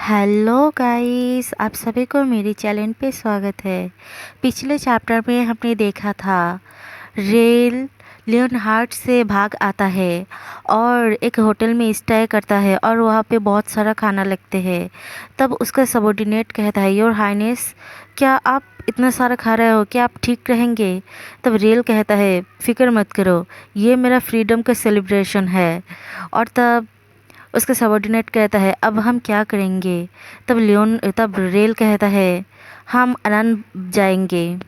Hello guys, आप सभी को मेरे चैनल पे स्वागत है। पिछले चैप्टर में हमने देखा था रेल लियोनहार्ड से भाग आता है और एक होटल में स्टे करता है और वहाँ पे बहुत सारा खाना लगते हैं। तब उसका सबॉर्डिनेट कहता है, योर हाइनेस, क्या आप इतना सारा खा रहे हो, क्या आप ठीक रहेंगे? तब रेल कहता है, फिक्र मत करो, ये मेरा फ्रीडम का सेलिब्रेशन है। और तब उसका सबॉर्डिनेट कहता है, अब हम क्या करेंगे? तब रेल कहता है, हम अनन जाएंगे।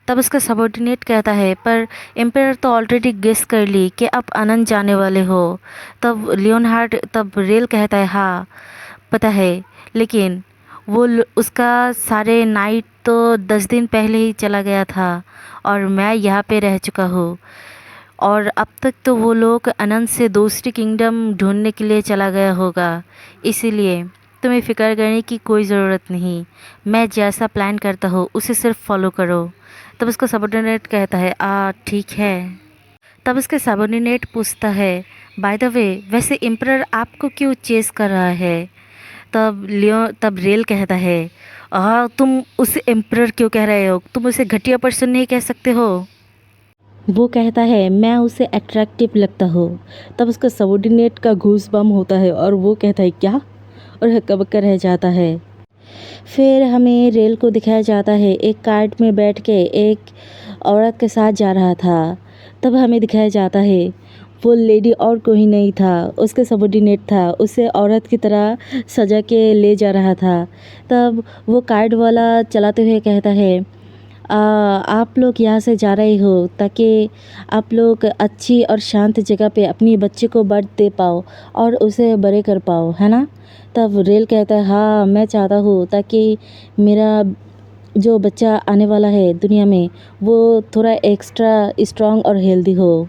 तब उसका सबॉर्डिनेट कहता है, पर एम्पायर तो ऑलरेडी गेस कर ली कि आप अनंत जाने वाले हो। तब रेल कहता है, हाँ पता है, लेकिन उसका सारे नाइट तो 10 दिन पहले ही चला गया था और मैं यहाँ पे रह चुका हूँ। और अब तक तो वो लोग अनंत से दूसरी किंगडम ढूंढने के लिए चला गया होगा, इसीलिए तुम्हें फ़िक्र करने की कोई ज़रूरत नहीं। मैं जैसा प्लान करता हूँ उसे सिर्फ फॉलो करो। तब उसका सबऑर्डिनेट कहता है, ठीक है। तब उसके सबऑर्डिनेट पूछता है, बाय द वे, वैसे एम्परर आपको क्यों चेस कर रहा है? तब रेल कहता है, तुम उसे एम्परर क्यों कह रहे हो? तुम उसे घटिया पर्सन नहीं कह सकते हो। वो कहता है, मैं उसे अट्रैक्टिव लगता हूँ। तब उसका सबॉर्डिनेट का घूस बम होता है और वो कहता है, क्या? और हक्का-बक्का रह जाता है। फिर हमें रेल को दिखाया जाता है एक कार्ट में बैठ के एक औरत के साथ जा रहा था। तब हमें दिखाया जाता है वो लेडी और कोई नहीं था, उसके सबॉर्डिनेट था, उसे औरत की तरह सजा के ले जा रहा था। तब वो कार्ट वाला चलाते हुए कहता है, आप लोग यहाँ से जा रहे हो ताकि आप लोग अच्छी और शांत जगह पे अपनी बच्चे को बर्थ दे पाओ और उसे बड़े कर पाओ, है ना? तब रेल कहता है, हाँ मैं चाहता हूँ ताकि मेरा जो बच्चा आने वाला है दुनिया में वो थोड़ा एक्स्ट्रा स्ट्रांग और हेल्दी हो।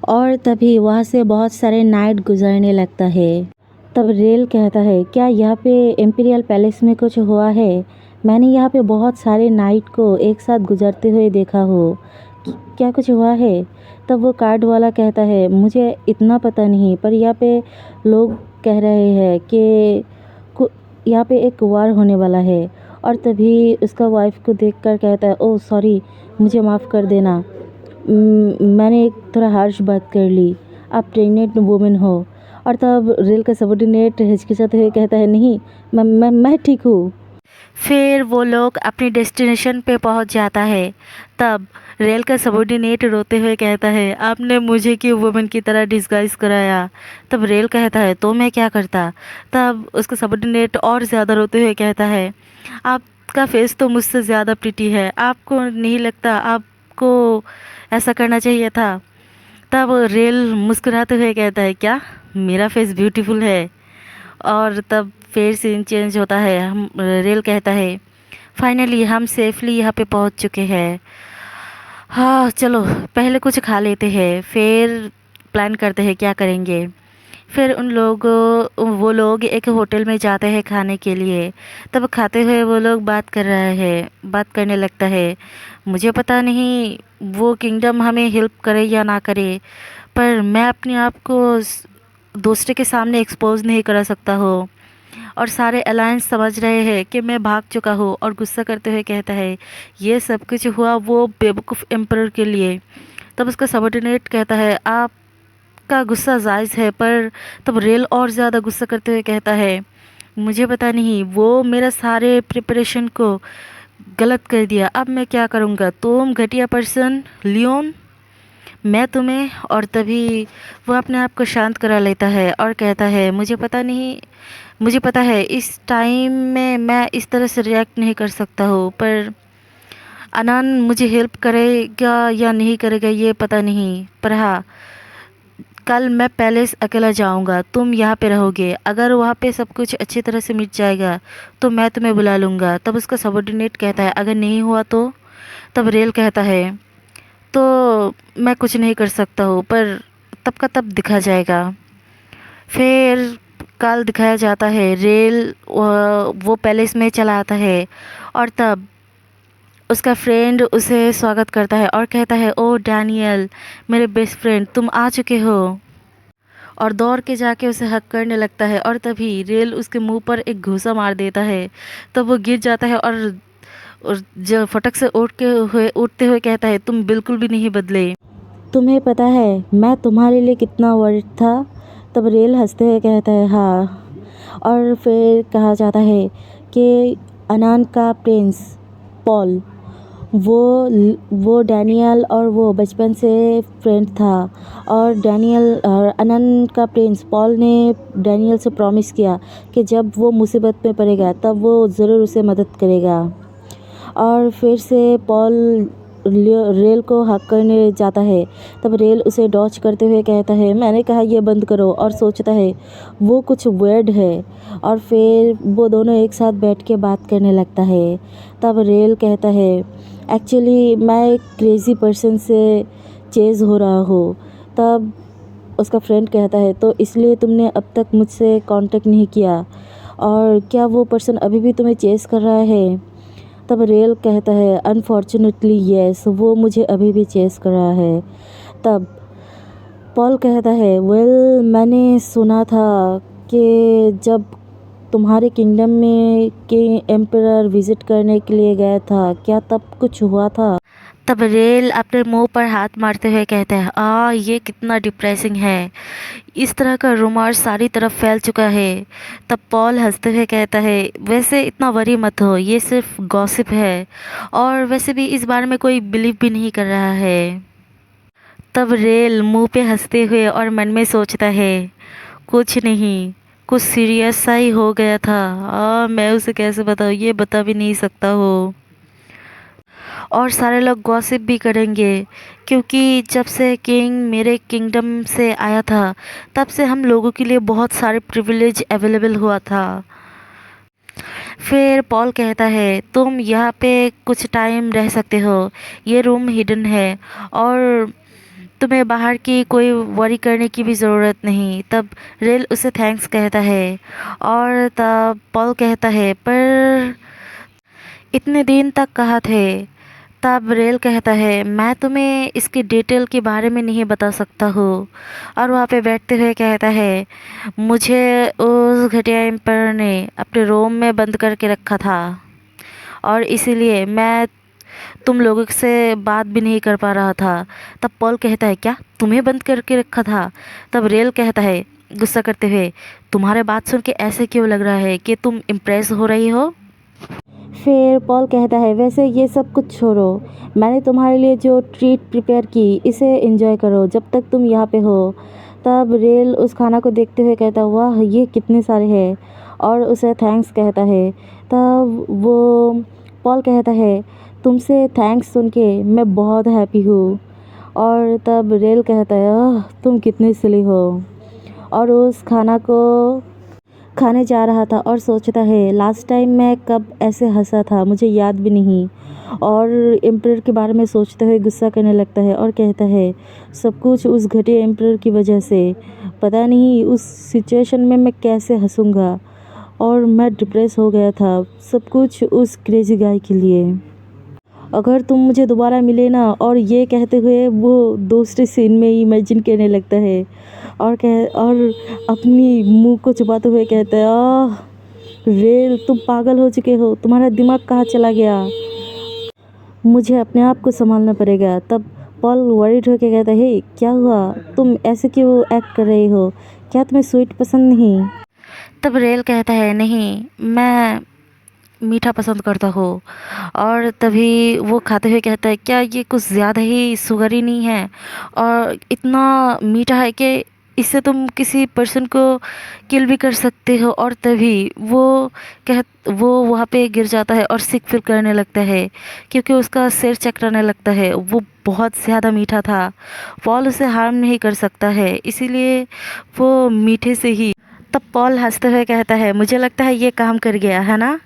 और तभी वहाँ से बहुत सारे नाइट गुजरने लगता है। तब रेल कहता है, क्या यहाँ पे इम्पीरियल पैलेस में कुछ हुआ है? मैंने यहाँ पे बहुत सारे नाइट को एक साथ गुजरते हुए देखा हो, क्या कुछ हुआ है? तब वो कार्ड वाला कहता है, मुझे इतना पता नहीं, पर यहाँ पे लोग कह रहे हैं कि यहाँ पे एक वार होने वाला है। और तभी उसका वाइफ को देखकर कहता है, ओह सॉरी, मुझे माफ़ कर देना, मैंने एक थोड़ा हार्श बात कर ली, आप प्रेग्नेंट वुमेन हो। और तब रेल का सबॉर्डिनेट हिचकिचाते हुए कहता है, नहीं, मैं ठीक हूँ। फिर वो लोग अपनी डेस्टिनेशन पे पहुंच जाता है। तब रेल का सबॉर्डिनेट रोते हुए कहता है, आपने मुझे क्यों वुमेन की तरह डिस्गाइज कराया? तब रेल कहता है, तो मैं क्या करता? तब उसका सबॉर्डिनेट और ज़्यादा रोते हुए कहता है, आपका फेस तो मुझसे ज़्यादा प्रिटी है, आपको नहीं लगता आपको ऐसा करना चाहिए था? तब रेल मुस्कुराते हुए कहता है, क्या मेरा फेस ब्यूटीफुल है? और तब फिर सीन चेंज होता है। हम रेल कहता है, फाइनली हम सेफली यहाँ पे पहुँच चुके हैं। हाँ चलो, पहले कुछ खा लेते हैं, फिर प्लान करते हैं क्या करेंगे। फिर वो लोग एक होटल में जाते हैं खाने के लिए। तब खाते हुए वो लोग बात करने लगता है, मुझे पता नहीं वो किंगडम हमें हेल्प करे या ना करे, पर मैं अपने आप को दूसरे के सामने एक्सपोज नहीं करा सकता हूँ। और सारे अलायंस समझ रहे हैं कि मैं भाग चुका हूँ। और गुस्सा करते हुए कहता है, ये सब कुछ हुआ वो बेवकूफ़ एम्परर के लिए। तब उसका सबॉर्डिनेट कहता है, आपका गुस्सा जायज़ है, पर तब रेल और ज़्यादा गुस्सा करते हुए कहता है, मुझे पता नहीं, वो मेरा सारे प्रिपरेशन को गलत कर दिया, अब मैं क्या करूँगा? तुम घटिया पर्सन लियोन, मैं तुम्हें। और तभी वो अपने आप को शांत करा लेता है और कहता है, मुझे पता नहीं, मुझे पता है इस टाइम में मैं इस तरह से रिएक्ट नहीं कर सकता हूँ, पर अनन मुझे हेल्प करेगा या नहीं करेगा ये पता नहीं, पर हाँ, कल मैं पैलेस अकेला जाऊंगा, तुम यहाँ पे रहोगे, अगर वहाँ पे सब कुछ अच्छी तरह से मिट जाएगा तो मैं तुम्हें बुला लूँगा। तब उसका सबॉर्डिनेट कहता है, अगर नहीं हुआ तो? तब रेल कहता है, तो मैं कुछ नहीं कर सकता हूँ, पर तब का तब दिखा जाएगा। फिर कल दिखाया जाता है रेल वो पैलेस में चला आता है और तब उसका फ्रेंड उसे स्वागत करता है और कहता है, ओह डैनियल, मेरे बेस्ट फ्रेंड, तुम आ चुके हो। और दौड़ के जाके उसे हग करने लगता है। और तभी रेल उसके मुंह पर एक घूंसा मार देता है। तब वो गिर जाता है और जो फटक से उठते हुए कहता है, तुम बिल्कुल भी नहीं बदले। तुम्हें पता है मैं तुम्हारे लिए कितना वरिड था। तब रेल हंसते हुए कहता है, हाँ। और फिर कहा जाता है कि अनान का प्रिंस पॉल, वो डैनियल और वो बचपन से फ्रेंड था। और डैनियल और अनन का प्रिंस पॉल ने डैनियल से प्रॉमिस किया कि जब वो मुसीबत में पड़ेगा तब वो ज़रूर उसे मदद करेगा। और फिर से पॉल रेल को हक करने जाता है। तब रेल उसे डॉच करते हुए कहता है, मैंने कहा ये बंद करो। और सोचता है वो कुछ वर्ड है। और फिर वो दोनों एक साथ बैठ के बात करने लगता है। तब रेल कहता है, एक्चुअली मैं एक क्रेज़ी पर्सन से चेज़ हो रहा हूँ। तब उसका फ्रेंड कहता है, तो इसलिए तुमने अब तक मुझसे कांटेक्ट नहीं किया, और क्या वो पर्सन अभी भी तुम्हें चेज़ कर रहा है? तब रेल कहता है, अनफॉर्चुनेटली येस, वो मुझे अभी भी चेस कर रहा है। तब पॉल कहता है, वेल मैंने सुना था कि जब तुम्हारे किंगडम में के एम्परर विज़िट करने के लिए गया था, क्या तब कुछ हुआ था? तब रेल अपने मुंह पर हाथ मारते हुए कहता है, ये कितना डिप्रेसिंग है। इस तरह का रूमर सारी तरफ फैल चुका है। तब पॉल हंसते हुए कहता है, वैसे इतना वरी मत हो, ये सिर्फ गॉसिप है, और वैसे भी इस बारे में कोई बिलीव भी नहीं कर रहा है। तब रेल मुंह पे हंसते हुए और मन में सोचता है, कुछ नहीं, कुछ सीरियस सा ही हो गया था। मैं उसे कैसे बताऊँ, ये बता भी नहीं सकता हो। और सारे लोग गॉसिप भी करेंगे, क्योंकि जब से किंग मेरे किंगडम से आया था तब से हम लोगों के लिए बहुत सारे प्रिविलेज अवेलेबल हुआ था। फिर पॉल कहता है, तुम यहाँ पे कुछ टाइम रह सकते हो, ये रूम हिडन है और तुम्हें बाहर की कोई वरी करने की भी ज़रूरत नहीं। तब रेल उसे थैंक्स कहता है। और तब पॉल कहता है, पर इतने दिन तक कहा थे। तब रेल कहता है, मैं तुम्हें इसकी डिटेल के बारे में नहीं बता सकता हूँ। और वहाँ पे बैठते हुए कहता है, मुझे उस घटिया एम्पायर ने अपने रूम में बंद करके रखा था, और इसीलिए मैं तुम लोगों से बात भी नहीं कर पा रहा था। तब पॉल कहता है, क्या तुम्हें बंद करके रखा था? तब रेल कहता है गुस्सा करते हुए, तुम्हारे बात सुन के ऐसे क्यों लग रहा है कि तुम इम्प्रेस हो रही हो? फिर पॉल कहता है, वैसे ये सब कुछ छोड़ो, मैंने तुम्हारे लिए जो ट्रीट प्रिपेयर की इसे एंजॉय करो जब तक तुम यहाँ पे हो। तब रेल उस खाना को देखते हुए कहता, वाह ये कितने सारे हैं, और उसे थैंक्स कहता है। तब वो पॉल कहता है, तुमसे थैंक्स सुन के मैं बहुत हैप्पी हूँ। और तब रेल कहता है, तुम कितनी सिली हो। और उस खाना को खाने जा रहा था और सोचता है, लास्ट टाइम मैं कब ऐसे हंसा था मुझे याद भी नहीं। और एम्परर के बारे में सोचते हुए गुस्सा करने लगता है और कहता है, सब कुछ उस घटिया एम्परर की वजह से, पता नहीं उस सिचुएशन में मैं कैसे हंसूंगा। और मैं डिप्रेस हो गया था, सब कुछ उस क्रेजी गाय के लिए। अगर तुम मुझे दोबारा मिले ना, और ये कहते हुए वो दूसरे सीन में इमेजिन करने लगता है और अपनी मुंह को छुपाते हुए कहता है, रेल तुम पागल हो चुके हो, तुम्हारा दिमाग कहाँ चला गया, मुझे अपने आप को संभालना पड़ेगा। तब पॉल वरीड होकर कहता है, क्या हुआ, तुम ऐसे क्यों एक्ट कर रहे हो, क्या तुम्हें स्वीट पसंद नहीं? तब रेल कहता है, नहीं, मैं मीठा पसंद करता हो। और तभी वो खाते हुए कहता है, क्या ये कुछ ज़्यादा ही शुगरी नहीं है, और इतना मीठा है कि इससे तुम किसी पर्सन को किल भी कर सकते हो? और तभी वो वहाँ पे गिर जाता है और सिक फील करने लगता है, क्योंकि उसका सिर चकराने लगता है। वो बहुत ज़्यादा मीठा था, पॉल उसे हार्म नहीं कर सकता है, इसीलिए वो मीठे से ही। तब पॉल हंसते हुए कहता है, मुझे लगता है ये काम कर गया है ना?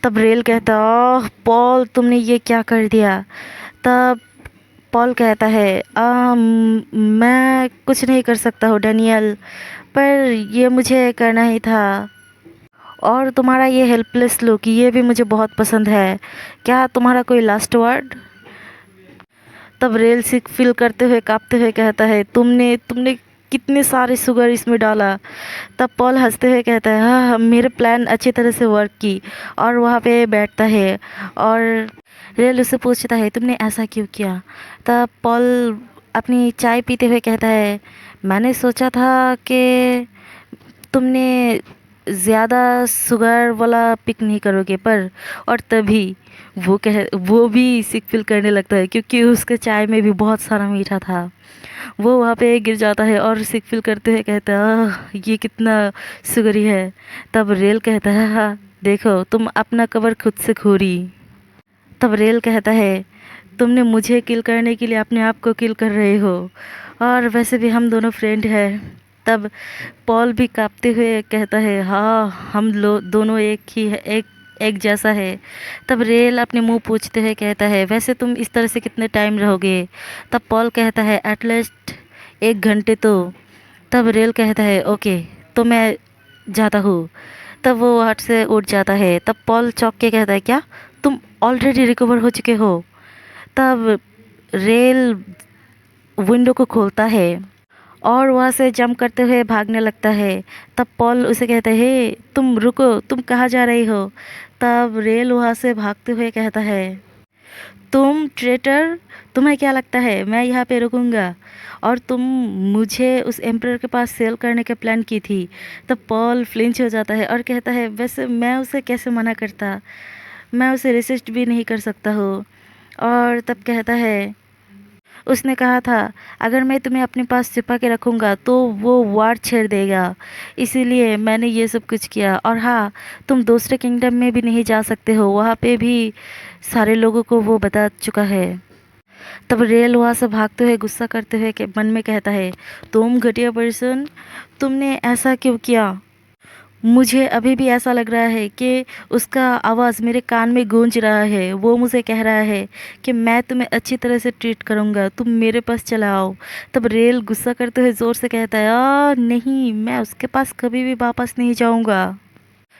तब रेल कहता, ओह पॉल तुमने ये क्या कर दिया? तब पॉल कहता है, मैं कुछ नहीं कर सकता हूँ डैनियल, पर ये मुझे करना ही था। और तुम्हारा ये हेल्पलेस लुक, ये भी मुझे बहुत पसंद है। क्या तुम्हारा कोई लास्ट वर्ड? तब रेल सिक फील करते हुए कांपते हुए कहता है, तुमने तुमने कितने सारे शुगर इसमें डाला। तब पॉल हंसते हुए कहता है, हाँ मेरे प्लान अच्छी तरह से वर्क की। और वहाँ पे बैठता है और रेल उससे पूछता है, तुमने ऐसा क्यों किया। तब पॉल अपनी चाय पीते हुए कहता है, मैंने सोचा था कि तुमने ज़्यादा शुगर वाला पिक नहीं करोगे पर। और तभी वो भी सिक फील करने लगता है क्योंकि उसके चाय में भी बहुत सारा मीठा था। वो वहाँ पे गिर जाता है और सिक फील करते हुए कहता है, ये कितना शुगरी है। तब रेल कहता है, हाँ देखो तुम अपना कबर खुद से खोरी। तब रेल कहता है, तुमने मुझे किल करने के लिए अपने आप को किल कर रहे हो, और वैसे भी हम दोनों फ्रेंड हैं। तब पॉल भी कांपते हुए कहता है, हाँ हम दोनों एक ही है, एक एक जैसा है। तब रेल अपने मुंह पूछते हुए कहता है, वैसे तुम इस तरह से कितने टाइम रहोगे। तब पॉल कहता है, एटलीस्ट 1 घंटे तो। तब रेल कहता है, ओके तो मैं जाता हूँ। तब वो हट से उठ जाता है। तब पॉल चौंक के कहता है, क्या तुम ऑलरेडी रिकवर हो चुके हो। तब रेल विंडो को खोलता है और वहाँ से जंप करते हुए भागने लगता है। तब पॉल उसे कहता है, हे तुम रुको, तुम कहाँ जा रही हो। तब रेल वहाँ से भागते हुए कहता है, तुम ट्रेटर, तुम्हें क्या लगता है मैं यहाँ पे रुकूंगा, और तुम मुझे उस एम्परर के पास सेल करने के प्लान की थी। तब पॉल फ्लिंच हो जाता है और कहता है, वैसे मैं उसे कैसे मना करता, मैं उसे रेसिस्ट भी नहीं कर सकता हूँ। और तब कहता है, उसने कहा था अगर मैं तुम्हें अपने पास छिपा के रखूँगा तो वो वार छेड़ देगा, इसीलिए मैंने ये सब कुछ किया। और हाँ, तुम दूसरे किंगडम में भी नहीं जा सकते हो, वहाँ पे भी सारे लोगों को वो बता चुका है। तब रेल वहाँ से भागते हुए गुस्सा करते हुए के मन में कहता है, तुम घटिया पर्सन, तुमने ऐसा क्यों किया। मुझे अभी भी ऐसा लग रहा है कि उसका आवाज़ मेरे कान में गूंज रहा है। वो मुझे कह रहा है कि मैं तुम्हें अच्छी तरह से ट्रीट करूँगा, तुम मेरे पास चला आओ। तब रेल गुस्सा करते हुए ज़ोर से कहता है, नहीं मैं उसके पास कभी भी वापस नहीं जाऊँगा।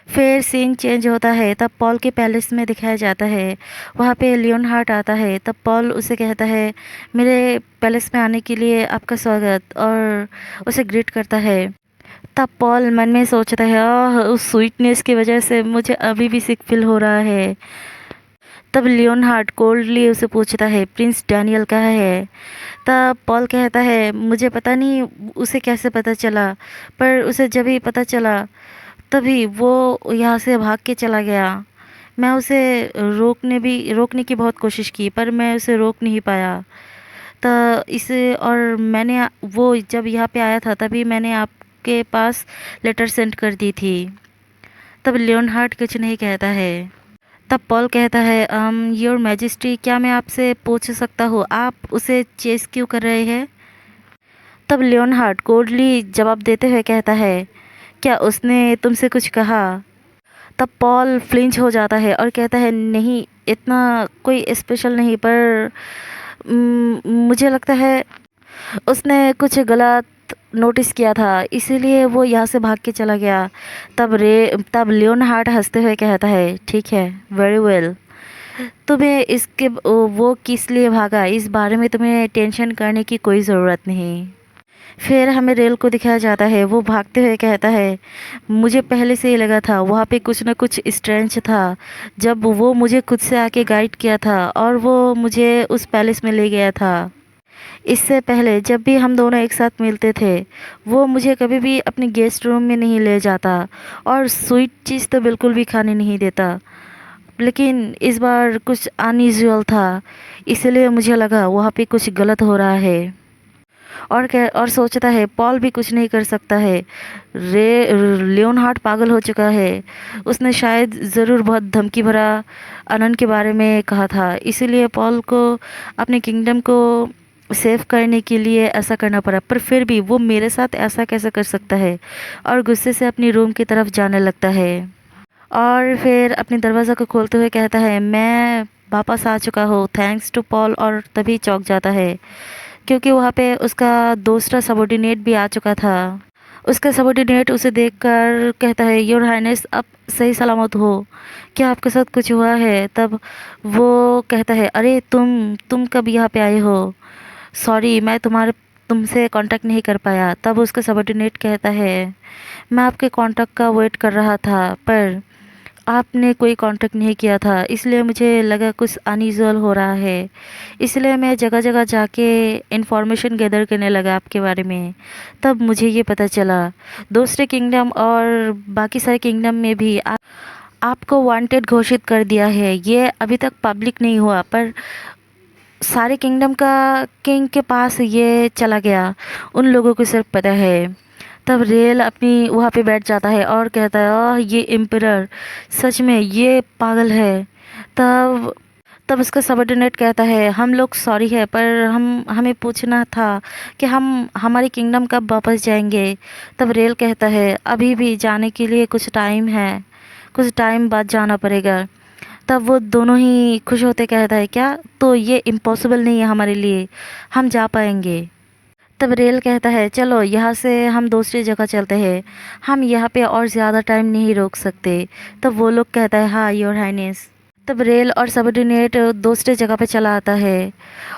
फिर सीन चेंज होता है। तब पॉल के पैलेस में दिखाया जाता है। वहाँ पे लियोनहार्ट आता है। तब पॉल उसे कहता है, मेरे पैलेस में आने के लिए आपका स्वागत, और उसे ग्रीट करता है। तब पॉल मन में सोचता है, उस स्वीटनेस की वजह से मुझे अभी भी सिक फील हो रहा है। तब लियोनहार्ट कोल्डली उसे पूछता है, प्रिंस डैनियल कहाँ है। तब पॉल कहता है, मुझे पता नहीं उसे कैसे पता चला, पर उसे जब ही पता चला तभी वो यहाँ से भाग के चला गया। मैं उसे रोकने की बहुत कोशिश की पर मैं उसे रोक नहीं पाया। तो इसे और मैंने वो जब यहाँ पे आया था तभी मैंने आपके पास लेटर सेंड कर दी थी। तब लियोनहार्ट कुछ नहीं कहता है। तब पॉल कहता है, योर मैजेस्टी, क्या मैं आपसे पूछ सकता हूँ आप उसे चेस क्यों कर रहे हैं। तब लियोनहार्ट कोल्डली जवाब देते हुए कहता है, क्या उसने तुमसे कुछ कहा। तब पॉल फ्लिंच हो जाता है और कहता है, नहीं इतना कोई स्पेशल नहीं, पर मुझे लगता है उसने कुछ गलत नोटिस किया था इसीलिए वो यहाँ से भाग के चला गया। तब लियोनहार्ट हंसते हुए कहता है, ठीक है, वेरी वेल, तुम्हें इसके वो किस लिए भागा इस बारे में तुम्हें टेंशन करने की कोई ज़रूरत नहीं। फिर हमें रेल को दिखाया जाता है। वो भागते हुए कहता है, मुझे पहले से ही लगा था वहाँ पे कुछ ना कुछ स्ट्रेंज था, जब वो मुझे खुद से आके गाइड किया था और वो मुझे उस पैलेस में ले गया था। इससे पहले जब भी हम दोनों एक साथ मिलते थे वो मुझे कभी भी अपने गेस्ट रूम में नहीं ले जाता और स्वीट चीज़ तो बिल्कुल भी खाने नहीं देता, लेकिन इस बार कुछ अनयूजुअल था, इसलिए मुझे लगा वहाँ पे कुछ गलत हो रहा है। और सोचता है पॉल भी कुछ नहीं कर सकता है। लियोनहार्ट पागल हो चुका है, उसने शायद ज़रूर बहुत धमकी भरा आनंद के बारे में कहा था, इसीलिए पॉल को अपने किंगडम को सेव करने के लिए ऐसा करना पड़ा। पर फिर भी वो मेरे साथ ऐसा कैसे कर सकता है, और गुस्से से अपनी रूम की तरफ जाने लगता है। और फिर अपने दरवाज़ा को खोलते हुए कहता है, मैं वापस आ चुका हूँ थैंक्स टू पॉल। और तभी चौंक जाता है क्योंकि वहाँ पे उसका दूसरा सबॉर्डिनेट भी आ चुका था। उसका सबॉर्डिनेट उसे देखकर कहता है, योर हाइनेस आप सही सलामत हो, क्या आपके साथ कुछ हुआ है। तब वो कहता है, अरे तुम कब यहाँ पे आए हो। सॉरी, मैं तुमसे कांटेक्ट नहीं कर पाया। तब उसका सबऑर्डिनेट कहता है, मैं आपके कांटेक्ट का वेट कर रहा था, पर आपने कोई कांटेक्ट नहीं किया था, इसलिए मुझे लगा कुछ अनयूजुअल हो रहा है। इसलिए मैं जगह जगह जाके इंफॉर्मेशन गैदर करने लगा आपके बारे में। तब मुझे ये पता चला दूसरे किंगडम और बाकी सारे किंगडम में भी आपको वांटेड घोषित कर दिया है। ये अभी तक पब्लिक नहीं हुआ, पर सारे किंगडम का किंग के पास ये चला गया, उन लोगों को सिर्फ पता है। तब रेल अपनी वहाँ पे बैठ जाता है और कहता है, ओह ये एम्परर सच में ये पागल है। तब तब उसका सबऑर्डिनेट कहता है, हम लोग सॉरी है, पर हमें पूछना था कि हम हमारे किंगडम कब वापस जाएंगे। तब रेल कहता है, अभी भी जाने के लिए कुछ टाइम है, कुछ टाइम बाद जाना पड़ेगा। तब वो दोनों ही खुश होते कहता है, क्या, तो ये इम्पॉसिबल नहीं है हमारे लिए, हम जा पाएंगे। तब रेल कहता है, चलो यहाँ से हम दूसरी जगह चलते हैं, हम यहाँ पे और ज़्यादा टाइम नहीं रोक सकते। तब वो लोग कहता है, हाँ योर हाइनेस। तब रेल और सबऑर्डिनेट दूसरे जगह पे चला आता है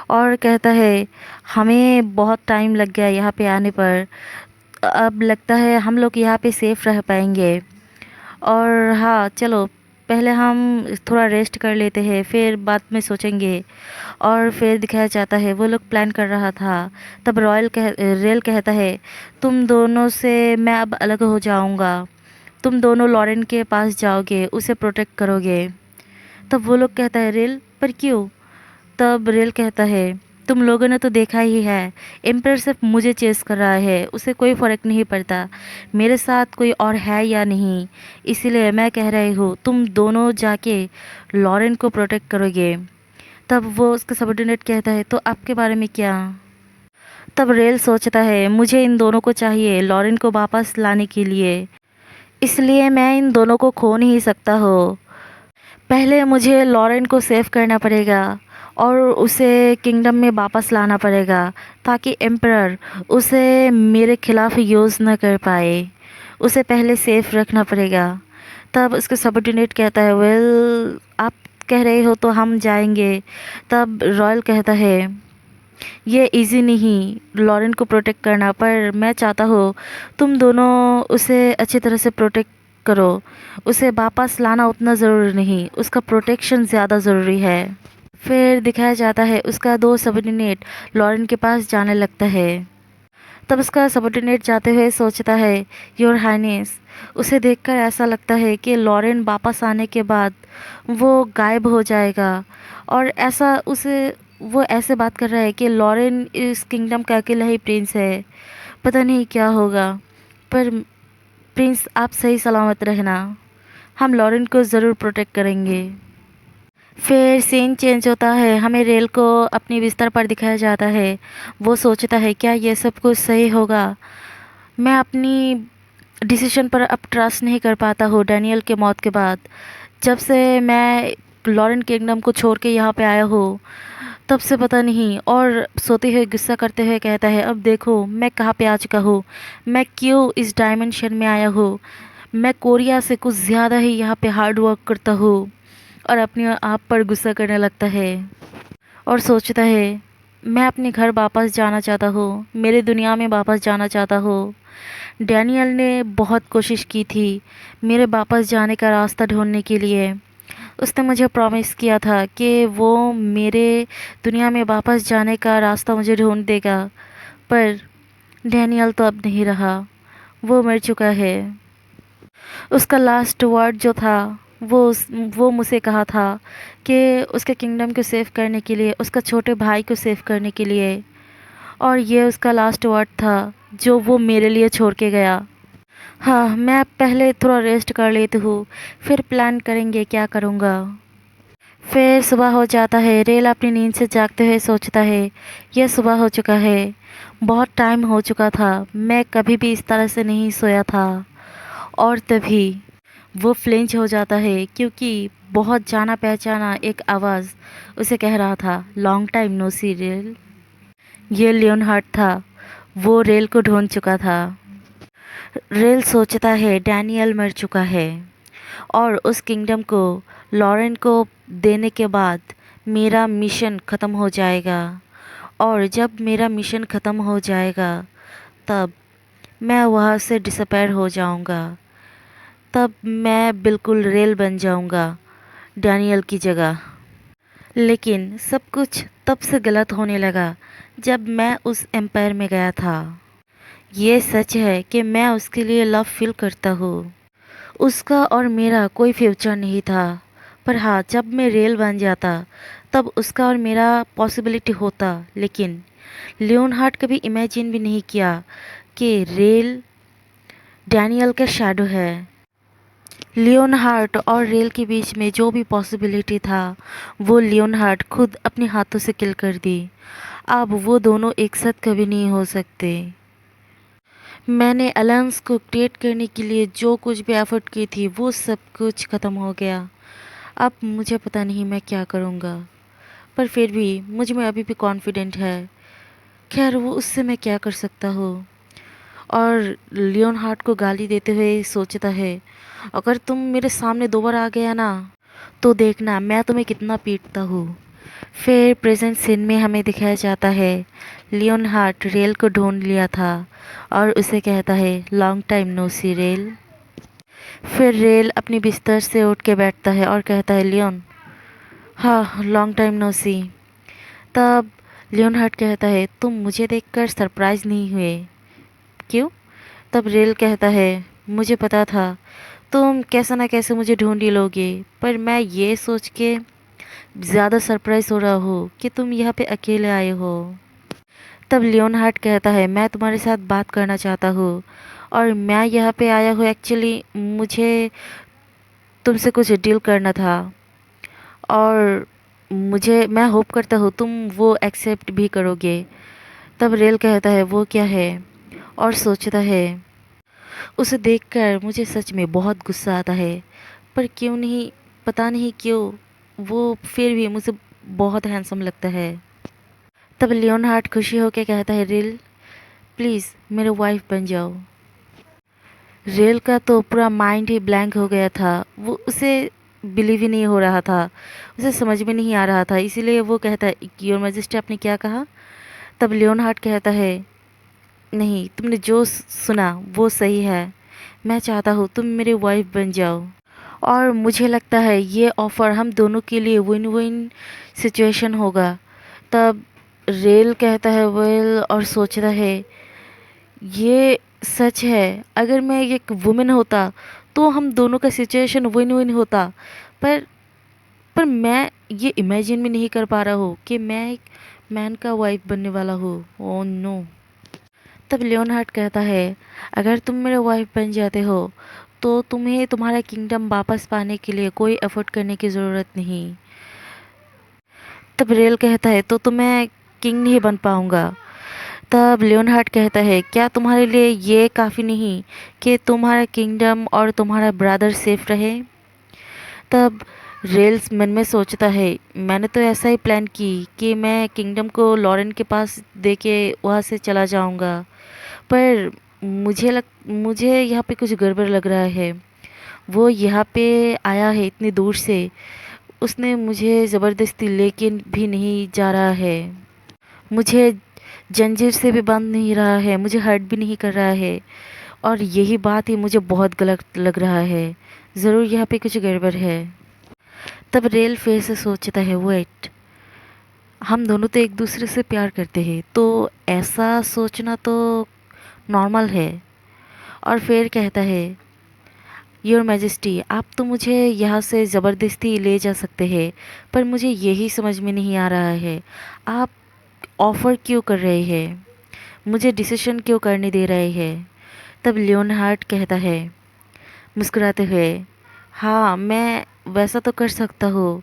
और कहता है, हमें बहुत टाइम लग गया यहाँ पे आने पर, अब लगता है हम लोग यहाँ पे सेफ़ रह पाएंगे। और हाँ चलो, पहले हम थोड़ा रेस्ट कर लेते हैं, फिर बाद में सोचेंगे। और फिर दिखाया जाता है वो लोग प्लान कर रहा था। तब रेल कहता है, तुम दोनों से मैं अब अलग हो जाऊंगा, तुम दोनों लॉरेन के पास जाओगे, उसे प्रोटेक्ट करोगे। तब वो लोग कहता है, रेल पर क्यों? तब रेल कहता है, तुम लोगों ने तो देखा ही है, एम्पायर सिर्फ मुझे चेस कर रहा है, उसे कोई फ़र्क नहीं पड़ता मेरे साथ कोई और है या नहीं, इसीलिए मैं कह रही हूँ तुम दोनों जाके लॉरेन को प्रोटेक्ट करोगे। तब वो उसका सबऑर्डिनेट कहता है, तो आपके बारे में क्या? तब रेल सोचता है, मुझे इन दोनों को चाहिए लॉरेन को वापस लाने के लिए, इसलिए मैं इन दोनों को खो नहीं सकता हो। पहले मुझे लॉरेन को सेव करना पड़ेगा और उसे किंगडम में वापस लाना पड़ेगा, ताकि एम्परर उसे मेरे खिलाफ यूज़ न कर पाए, उसे पहले सेफ रखना पड़ेगा। तब उसके सबऑर्डिनेट कहता है, वेल आप कह रहे हो तो हम जाएंगे। तब रॉयल कहता है, ये इजी नहीं लॉरेन को प्रोटेक्ट करना, पर मैं चाहता हूँ तुम दोनों उसे अच्छी तरह से प्रोटेक्ट करो, उसे वापस लाना उतना ज़रूरी नहीं, उसका प्रोटेक्शन ज़्यादा ज़रूरी है। फिर दिखाया जाता है उसका दो सबऑर्डिनेट लॉरेन के पास जाने लगता है। तब उसका सबऑर्डिनेट जाते हुए सोचता है, योर हाइनेस। उसे देखकर ऐसा लगता है कि लॉरेन वापस आने के बाद वो गायब हो जाएगा, और ऐसा उसे वो ऐसे बात कर रहा है कि लॉरेन इस किंगडम का अकेला ही प्रिंस है, पता नहीं क्या होगा, पर प्रिंस आप सही सलामत रहना, हम लॉरेन को ज़रूर प्रोटेक्ट करेंगे। फिर सीन चेंज होता है, हमें रेल को अपनी बिस्तर पर दिखाया जाता है। वो सोचता है, क्या ये सब कुछ सही होगा? मैं अपनी डिसीजन पर अब ट्रस्ट नहीं कर पाता हूँ डैनियल के मौत के बाद। जब से मैं लॉरेन किंगडम को छोड़ के यहाँ पे आया हूँ, तब से पता नहीं। और सोते हुए गुस्सा करते हुए कहता है, अब देखो मैं कहाँ पे आ चुका हूँ, मैं क्यों इस डायमेंशन में आया हूँ। मैं कोरिया से कुछ ज़्यादा ही यहाँ पे हार्ड वर्क करता हूँ। और अपने आप पर गुस्सा करने लगता है और सोचता है, मैं अपने घर वापस जाना चाहता हूँ, मेरे दुनिया में वापस जाना चाहता हूँ। डैनियल ने बहुत कोशिश की थी मेरे वापस जाने का रास्ता ढूंढने के लिए। उसने मुझे प्रॉमिस किया था कि वो मेरे दुनिया में वापस जाने का रास्ता मुझे ढूंढ देगा, पर डैनियल तो अब नहीं रहा, वो मर चुका है। उसका लास्ट वर्ड जो था, वो मुझसे कहा था कि उसके किंगडम को सेव करने के लिए, उसका छोटे भाई को सेव करने के लिए, और ये उसका लास्ट वर्ड था जो वो मेरे लिए छोड़ के गया। हाँ, मैं पहले थोड़ा रेस्ट कर लेती हूँ, फिर प्लान करेंगे क्या करूँगा। फिर सुबह हो जाता है, रेल अपनी नींद से जागते हुए सोचता है, यह सुबह हो चुका है, बहुत टाइम हो चुका था, मैं कभी भी इस तरह से नहीं सोया था। और तभी वो फ्लिंच हो जाता है, क्योंकि बहुत जाना पहचाना एक आवाज़ उसे कह रहा था, लॉन्ग टाइम नो सी रेल। ये लियोनहार्ट था, वो रेल को ढूंढ चुका था। रेल सोचता है डैनियल मर चुका है, और उस किंगडम को लॉरेन को देने के बाद मेरा मिशन ख़त्म हो जाएगा, और जब मेरा मिशन ख़त्म हो जाएगा तब मैं वहाँ से डिसअपीयर हो जाऊँगा। तब मैं बिल्कुल रेल बन जाऊँगा डैनियल की जगह। लेकिन सब कुछ तब से गलत होने लगा जब मैं उस एम्पायर में गया था। ये सच है कि मैं उसके लिए लव फील करता हूँ। उसका और मेरा कोई फ्यूचर नहीं था। पर हाँ, जब मैं रेल बन जाता तब उसका और मेरा पॉसिबिलिटी होता। लेकिन लियोनहार्ट कभी इमेजिन भी नहीं किया कि रेल डैनियल का शैडो है। लियोनहार्ट और रेल के बीच में जो भी पॉसिबिलिटी था वो लियोनहार्ट खुद अपने हाथों से किल कर दी। अब वो दोनों एक साथ कभी नहीं हो सकते। मैंने अलायंस को क्रिएट करने के लिए जो कुछ भी एफर्ट की थी वो सब कुछ ख़त्म हो गया। अब मुझे पता नहीं मैं क्या करूँगा, पर फिर भी मुझ में अभी भी कॉन्फिडेंट है। खैर, वो उससे मैं क्या कर सकता हूँ। और लियोनहार्ट को गाली देते हुए सोचता है, अगर तुम मेरे सामने दोबारा आ गया ना तो देखना मैं तुम्हें कितना पीटता हूँ। फिर प्रेजेंट सीन में हमें दिखाया जाता है लियोनहार्ट रेल को ढूंढ लिया था और उसे कहता है लॉन्ग टाइम नो सी रेल। फिर रेल अपनी बिस्तर से उठ के बैठता है और कहता है लियोन, हाँ लॉन्ग टाइम नो सी। तब लियोनहार्ट कहता है तुम मुझे देखकर सरप्राइज नहीं हुए क्यों? तब रेल कहता है मुझे पता था तुम कैसे ना कैसे मुझे ढूंढ ही लोगे, पर मैं ये सोच के ज़्यादा सरप्राइज हो रहा हूँ कि तुम यहाँ पे अकेले आए हो। तब लियोनहार्ट कहता है मैं तुम्हारे साथ बात करना चाहता हूँ और मैं यहाँ पे आया हूँ एक्चुअली मुझे तुमसे कुछ डील करना था और मुझे मैं होप करता हूँ तुम वो एक्सेप्ट भी करोगे। तब रेल कहता है वो क्या है और सोचता है उसे देखकर मुझे सच में बहुत गुस्सा आता है, पर क्यों नहीं, पता नहीं क्यों वो फिर भी मुझे बहुत हैंडसम लगता है। तब लियोनहार्ट खुशी होकर कहता है रेल प्लीज़ मेरे वाइफ बन जाओ। रेल का तो पूरा माइंड ही ब्लैंक हो गया था। वो उसे बिलीव ही नहीं हो रहा था, उसे समझ में नहीं आ रहा था, इसीलिए वो कहता है योर मैजेस्टी आपने क्या कहा? तब लियोनहार्ट कहता है नहीं, तुमने जो सुना वो सही है, मैं चाहता हूँ तुम मेरी वाइफ बन जाओ। और मुझे लगता है ये ऑफ़र हम दोनों के लिए विन विन सिचुएशन होगा। तब रेल कहता है वेल और सोचता है ये सच है, अगर मैं एक वुमेन होता तो हम दोनों का सिचुएशन विन विन होता। पर पर मैं ये इमेजिन भी नहीं कर पा रहा हूँ कि मैं एक मैन का वाइफ बनने वाला हूँ। Oh no. तब लियोनहार्ट कहता है अगर तुम मेरे वाइफ बन जाते हो तो तुम्हें तुम्हारा किंगडम वापस पाने के लिए कोई एफर्ट करने की ज़रूरत नहीं। तब रेल कहता है तो मैं किंग नहीं बन पाऊँगा। तब लियोनहार्ट कहता है क्या तुम्हारे लिए ये काफ़ी नहीं कि तुम्हारा किंगडम और तुम्हारा ब्रदर सेफ रहे? तब रेल्स मन में सोचता है मैंने तो ऐसा ही प्लान की कि मैं किंगडम को लॉरेन के पास दे के वहाँ से चला जाऊँगा, पर मुझे यहाँ पे कुछ गड़बड़ लग रहा है। वो यहाँ पे आया है इतनी दूर से, उसने मुझे ज़बरदस्ती लेके भी नहीं जा रहा है, मुझे जंजीर से भी बांध नहीं रहा है, मुझे हर्ट भी नहीं कर रहा है, और यही बात ही मुझे बहुत गलत लग रहा है। ज़रूर यहाँ पे कुछ गड़बड़ है। तब रेल फिर से सोचता है वेट, हम दोनों तो एक दूसरे से प्यार करते हैं तो ऐसा सोचना तो नॉर्मल है। और फिर कहता है योर मैजेस्टी आप तो मुझे यहाँ से ज़बरदस्ती ले जा सकते हैं, पर मुझे यही समझ में नहीं आ रहा है आप ऑफ़र क्यों कर रहे हैं, मुझे डिसीजन क्यों करने दे रहे हैं? तब लियोनहार्ट कहता है मुस्कुराते हुए हाँ मैं वैसा तो कर सकता हूँ,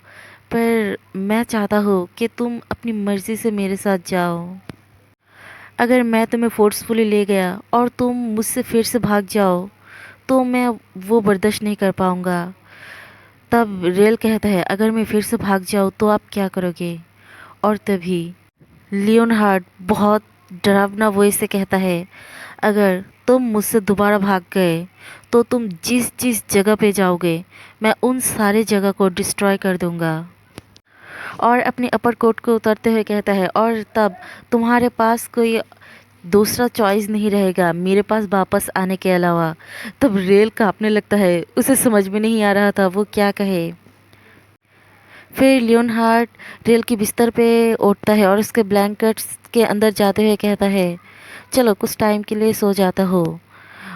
पर मैं चाहता हूँ कि तुम अपनी मर्ज़ी से मेरे साथ जाओ। अगर मैं तुम्हें फोर्सफुली ले गया और तुम मुझसे फिर से भाग जाओ तो मैं वो बर्दाश्त नहीं कर पाऊँगा। तब रेल कहता है अगर मैं फिर से भाग जाऊँ तो आप क्या करोगे? और तभी लियोनहार्ट बहुत डरावना वॉइस से कहता है अगर तुम मुझसे दोबारा भाग गए तो तुम जिस जिस जगह पे जाओगे मैं उन सारे जगह को डिस्ट्रॉय कर दूँगा। और अपने अपर कोट को उतारते हुए कहता है, और तब तुम्हारे पास कोई दूसरा चॉइस नहीं रहेगा मेरे पास वापस आने के अलावा। तब रेल कांपने लगता है, उसे समझ में नहीं आ रहा था वो क्या कहे। फिर लियोनहार्ड रेल की बिस्तर पे उठता है और उसके ब्लैंकेट्स के अंदर जाते हुए कहता है, चलो कुछ टाइम के लिए सो जाता हो।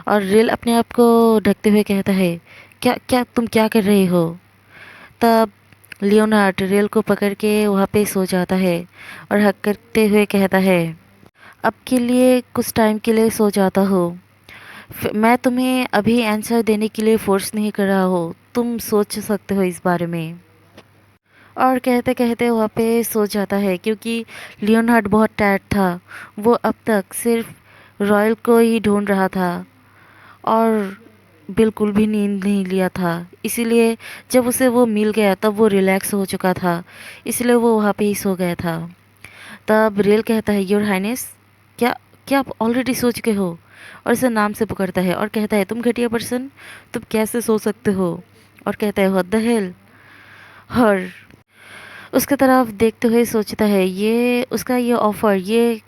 और रेल अपने आप को ढकते हुए कहता है, क्या क्या तुम क्या कर रही हो। तब लियोनार्ड रेल को पकड़ के वहाँ पे सो जाता है और हक करते हुए कहता है, अब के लिए कुछ टाइम के लिए सो जाता हो। मैं तुम्हें अभी आंसर देने के लिए फोर्स नहीं कर रहा हो, तुम सोच सकते हो इस बारे में। और कहते कहते वहाँ पे सो जाता है क्योंकि लियोनार्ड बहुत टायर्ड था। वो अब तक सिर्फ रॉयल को ही ढूंढ रहा था और बिल्कुल भी नींद नहीं लिया था। इसीलिए जब उसे वो मिल गया तब वो रिलैक्स हो चुका था, इसलिए वो वहाँ पे ही सो गया था। तब रेल कहता है, योर हाइनेस, क्या क्या आप ऑलरेडी सो चुके हो। और उसे नाम से पुकारता है और कहता है, तुम घटिया पर्सन, तुम कैसे सो सकते हो। और कहता है, व्हाट द हेल। हर उसके तरफ देखते हुए सोचता है, ये उसका ये ऑफ़र ये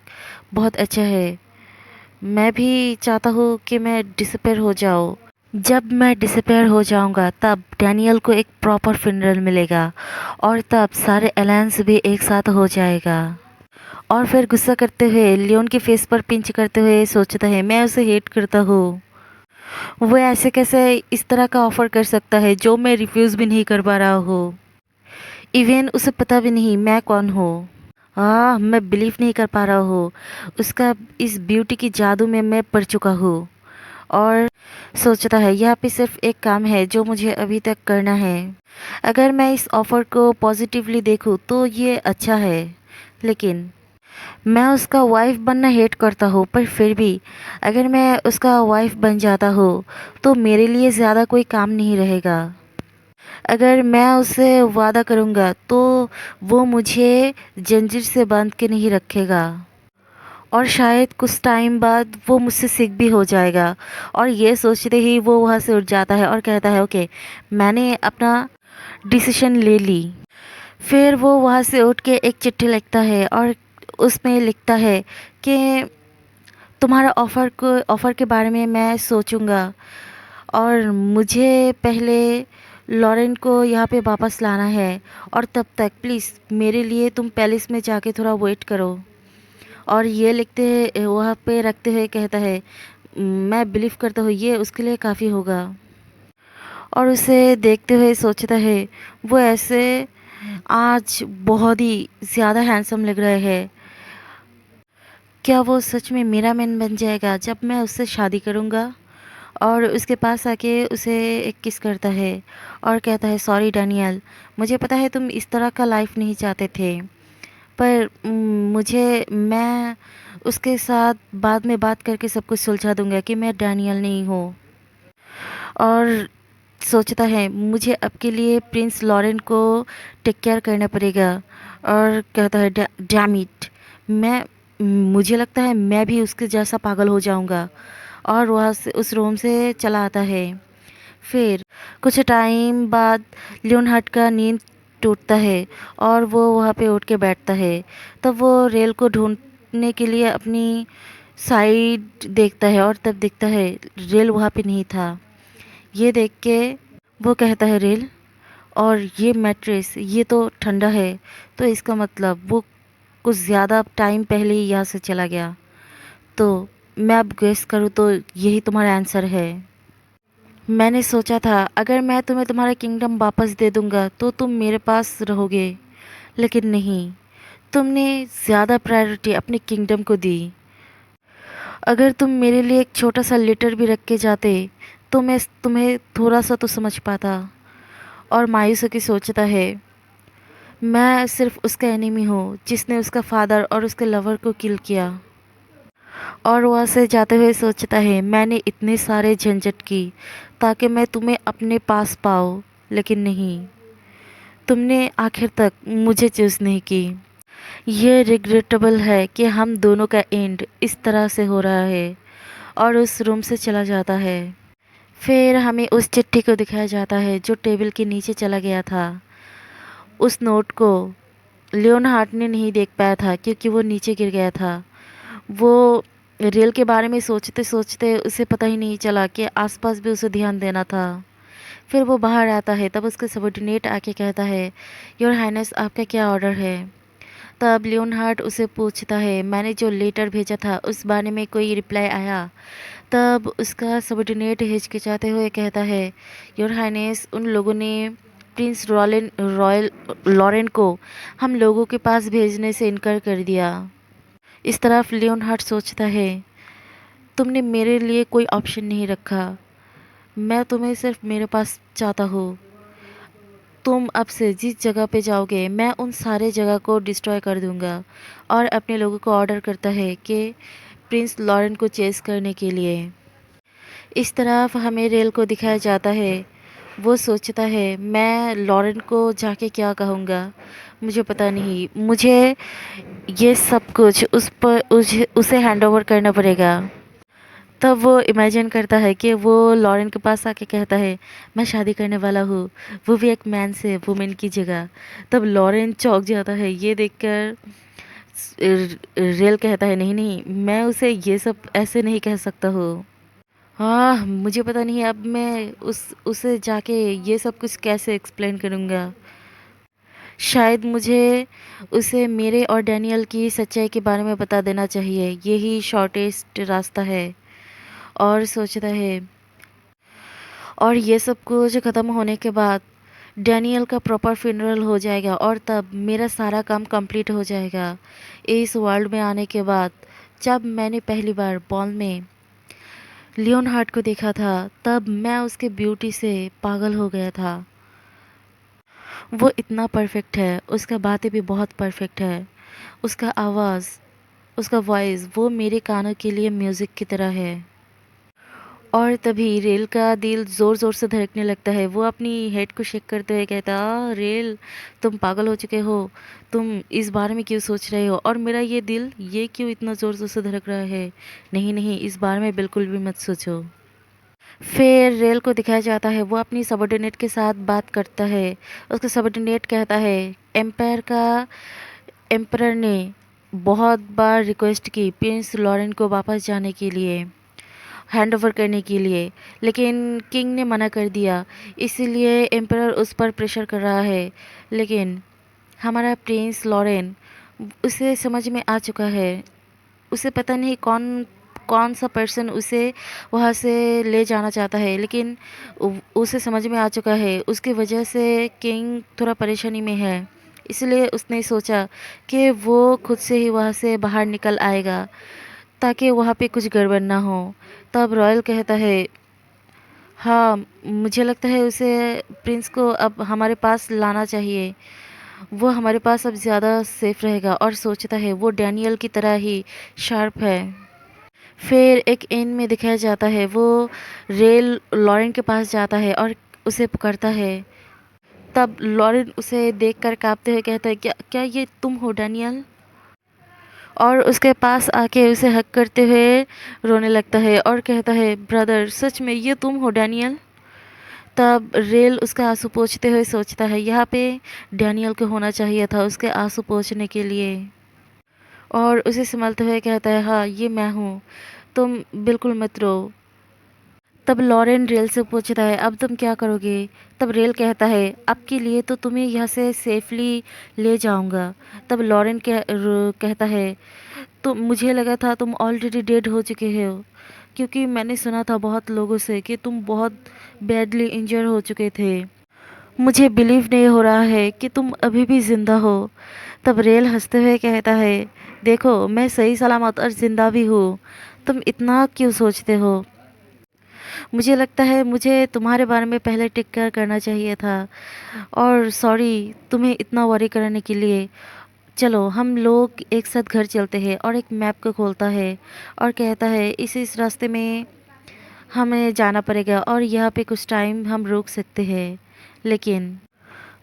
बहुत अच्छा है। मैं भी चाहता हूँ कि मैं डिसअपीयर हो जाऊँ। जब मैं डिसअपीयर हो जाऊँगा तब डैनियल को एक प्रॉपर फ्यूनरल मिलेगा और तब सारे अलायंस भी एक साथ हो जाएगा। और फिर गुस्सा करते हुए लियोन के फेस पर पिंच करते हुए सोचता है, मैं उसे हेट करता हूँ। वो ऐसे कैसे इस तरह का ऑफ़र कर सकता है जो मैं रिफ्यूज़ भी नहीं कर पा रहा हूँ। इवन उसे पता भी नहीं मैं कौन हूँ। मैं बिलीव नहीं कर पा रहा हूँ। उसका इस ब्यूटी की जादू में मैं पड़ चुका हूँ। और सोचता है, यहाँ पे सिर्फ एक काम है जो मुझे अभी तक करना है। अगर मैं इस ऑफ़र को पॉजिटिवली देखूँ तो ये अच्छा है, लेकिन मैं उसका वाइफ बनना हेट करता हूँ। पर फिर भी अगर मैं उसका वाइफ बन जाता हूँ तो मेरे लिए ज़्यादा कोई काम नहीं रहेगा। अगर मैं उससे वादा करूँगा तो वो मुझे जंजीर से बांध के नहीं रखेगा और शायद कुछ टाइम बाद वो मुझसे सिक भी हो जाएगा। और ये सोचते ही वो वहाँ से उठ जाता है और कहता है, ओके मैंने अपना डिसीजन ले ली। फिर वो वहाँ से उठ के एक चिट्ठी लिखता है और उसमें लिखता है कि तुम्हारा ऑफ़र के बारे में मैं सोचूंगा और मुझे पहले लॉरेन को यहाँ पे वापस लाना है और तब तक प्लीज़ मेरे लिए तुम पैलेस में जाके थोड़ा वेट करो। और ये लिखते वहाँ पे रखते हुए कहता है, मैं बिलीव करता हूँ ये उसके लिए काफ़ी होगा। और उसे देखते हुए सोचता है, वो ऐसे आज बहुत ही ज़्यादा हैंडसम लग रहा है। क्या वो सच में मेरा मैन बन जाएगा जब मैं उससे शादी करूँगा। और उसके पास आके उसे एक किस करता है और कहता है, सॉरी डैनियल, मुझे पता है तुम इस तरह का लाइफ नहीं चाहते थे, पर मुझे मैं उसके साथ बाद में बात करके सब कुछ सुलझा दूंगा कि मैं डैनियल नहीं हूँ। और सोचता है, मुझे अब के लिए प्रिंस लॉरेन को टेक केयर करना पड़ेगा। और कहता है, डैम इट, मैं मुझे लगता है मैं भी उसके जैसा पागल हो जाऊंगा। और वहाँ से उस रूम से चला आता है। फिर कुछ टाइम बाद लियोनहार्ड का नींद टूटता है और वो वहाँ पे उठ के बैठता है। तब वो रेल को ढूंढने के लिए अपनी साइड देखता है और तब दिखता है रेल वहाँ पे नहीं था। ये देख के वो कहता है, रेल, और ये मैट्रेस ये तो ठंडा है, तो इसका मतलब वो कुछ ज़्यादा टाइम पहले ही यहाँ से चला गया। तो मैं अब गेस करूँ तो यही तुम्हारा आंसर है। मैंने सोचा था अगर मैं तुम्हें तुम्हारा किंगडम वापस दे दूंगा तो तुम मेरे पास रहोगे, लेकिन नहीं, तुमने ज़्यादा प्रायोरिटी अपने किंगडम को दी। अगर तुम मेरे लिए एक छोटा सा लेटर भी रख के जाते तो मैं तुम्हें थोड़ा सा तो समझ पाता। और मायूस होकर सोचता है, मैं सिर्फ उसका एनिमी हूँ जिसने उसका फादर और उसके लवर को किल किया। और वहाँ से जाते हुए सोचता है, मैंने इतने सारे झंझट की ताकि मैं तुम्हें अपने पास पाऊँ, लेकिन नहीं, तुमने आखिर तक मुझे चूज़ नहीं की। ये रिग्रेटेबल है कि हम दोनों का एंड इस तरह से हो रहा है। और उस रूम से चला जाता है। फिर हमें उस चिट्ठी को दिखाया जाता है जो टेबल के नीचे चला गया था। उस नोट को लियोनहार्ड ने नहीं देख पाया था क्योंकि वो नीचे गिर गया था। वो रेल के बारे में सोचते सोचते उसे पता ही नहीं चला कि आसपास भी उसे ध्यान देना था। फिर वो बाहर आता है, तब उसके सबॉर्डिनेट आके कहता है, योर हाइनेस आपका क्या ऑर्डर है। तब लियोनहार्ड उसे पूछता है, मैंने जो लेटर भेजा था उस बारे में कोई रिप्लाई आया। तब उसका सबॉर्डिनेट हिचकिचाते हुए कहता है, योर हाइनेस उन लोगों ने प्रिंस रॉयल लॉरेन को हम लोगों के पास भेजने से इनकार कर दिया। इस तरफ लियोनहार्ड सोचता है, तुमने मेरे लिए कोई ऑप्शन नहीं रखा, मैं तुम्हें सिर्फ मेरे पास चाहता हूँ। तुम अब से जिस जगह पे जाओगे मैं उन सारे जगह को डिस्ट्रॉय कर दूंगा। और अपने लोगों को ऑर्डर करता है कि प्रिंस लॉरेन को चेस करने के लिए। इस तरफ हमें रेल को दिखाया जाता है। वो सोचता है, मैं लॉरेन को जाके क्या कहूँगा, मुझे पता नहीं, मुझे ये सब कुछ उसे हैंड ओवर करना पड़ेगा। तब वो इमेजिन करता है कि वो लॉरेन के पास आके कहता है, मैं शादी करने वाला हूँ, वो भी एक मैन से वुमेन की जगह। तब लॉरेन चौंक जाता है ये देखकर। रेल कहता है, नहीं नहीं, मैं उसे ये सब ऐसे नहीं कह सकता हूँ। हाँ, मुझे पता नहीं अब मैं उसे जाके ये सब कुछ कैसे एक्सप्लेन करूँगा। शायद मुझे उसे मेरे और डैनियल की सच्चाई के बारे में बता देना चाहिए, यही शॉर्टेस्ट रास्ता है। और सोचता है, और ये सब कुछ ख़त्म होने के बाद डैनियल का प्रॉपर फ्यूनरल हो जाएगा और तब मेरा सारा काम कंप्लीट हो जाएगा। इस वर्ल्ड में आने के बाद जब मैंने पहली बार बॉल में लियोनहार्ड को देखा था तब मैं उसके ब्यूटी से पागल हो गया था। वो इतना परफेक्ट है, उसका बातें भी बहुत परफेक्ट है, उसका आवाज़, उसका वॉइस वो मेरे कानों के लिए म्यूज़िक की तरह है। और तभी रेल का दिल ज़ोर ज़ोर से धड़कने लगता है। वो अपनी हेड को शेक करते हुए कहता, रेल तुम पागल हो चुके हो, तुम इस बारे में क्यों सोच रहे हो, और मेरा ये दिल ये क्यों इतना ज़ोर ज़ोर से धड़क रहा है। नहीं नहीं, इस बारे में बिल्कुल भी मत सोचो। फिर रेल को दिखाया जाता है, वो अपनी सबॉर्डिनेट के साथ बात करता है। उसका सबॉर्डिनेट कहता है, एम्परर ने बहुत बार रिक्वेस्ट की प्रिंस लॉरेन को वापस जाने के लिए, हैंड ओवर करने के लिए, लेकिन किंग ने मना कर दिया। इसीलिए एम्परर उस पर प्रेशर कर रहा है। लेकिन हमारा प्रिंस लॉरेन, उसे समझ में आ चुका है, उसे पता नहीं कौन कौन सा पर्सन उसे वहाँ से ले जाना चाहता है, लेकिन उसे समझ में आ चुका है उसकी वजह से किंग थोड़ा परेशानी में है। इसलिए उसने सोचा कि वो खुद से ही वहाँ से बाहर निकल आएगा ताकि वहाँ पे कुछ गड़बड़ ना हो। तब रॉयल कहता है, हाँ मुझे लगता है उसे प्रिंस को अब हमारे पास लाना चाहिए, वो हमारे पास अब ज़्यादा सेफ रहेगा। और सोचता है वो डैनियल की तरह ही शार्प है। फिर एक एंड में दिखाया जाता है, वो रेल लॉरेन के पास जाता है और उसे पकड़ता है। तब लॉरेन उसे देखकर कांपते हुए कहता है, क्या क्या ये तुम हो डैनियल। और उसके पास आके उसे हक करते हुए रोने लगता है और कहता है, ब्रदर सच में ये तुम हो डैनियल। तब रेल उसका आंसू पोंछते हुए सोचता है, यहाँ पे डैनियल को होना चाहिए था उसके आंसू पोंछने के लिए। और उसे संभलते हुए कहता है, हाँ ये मैं हूँ, तुम बिल्कुल मत रो। तब लॉरेन रेल से पूछता है, अब तुम क्या करोगे। तब रेल कहता है, अब के लिए तो तुम्हें यहाँ से सेफली ले जाऊंगा। तब लॉरेन कहता है, तो मुझे लगा था तुम ऑलरेडी डेड हो चुके हो, क्योंकि मैंने सुना था बहुत लोगों से कि तुम बहुत बैडली इंजर हो चुके थे। मुझे बिलीव नहीं हो रहा है कि तुम अभी भी ज़िंदा हो। तब रेल हंसते हुए कहता है, देखो मैं सही सलामत और ज़िंदा भी हूँ, तुम इतना क्यों सोचते हो। मुझे लगता है मुझे तुम्हारे बारे में पहले टेक केयर करना चाहिए था, और सॉरी तुम्हें इतना वरी करने के लिए। चलो हम लोग एक साथ घर चलते हैं। और एक मैप को खोलता है और कहता है, इस रास्ते में हमें जाना पड़ेगा और यहाँ पे कुछ टाइम हम रुक सकते हैं। लेकिन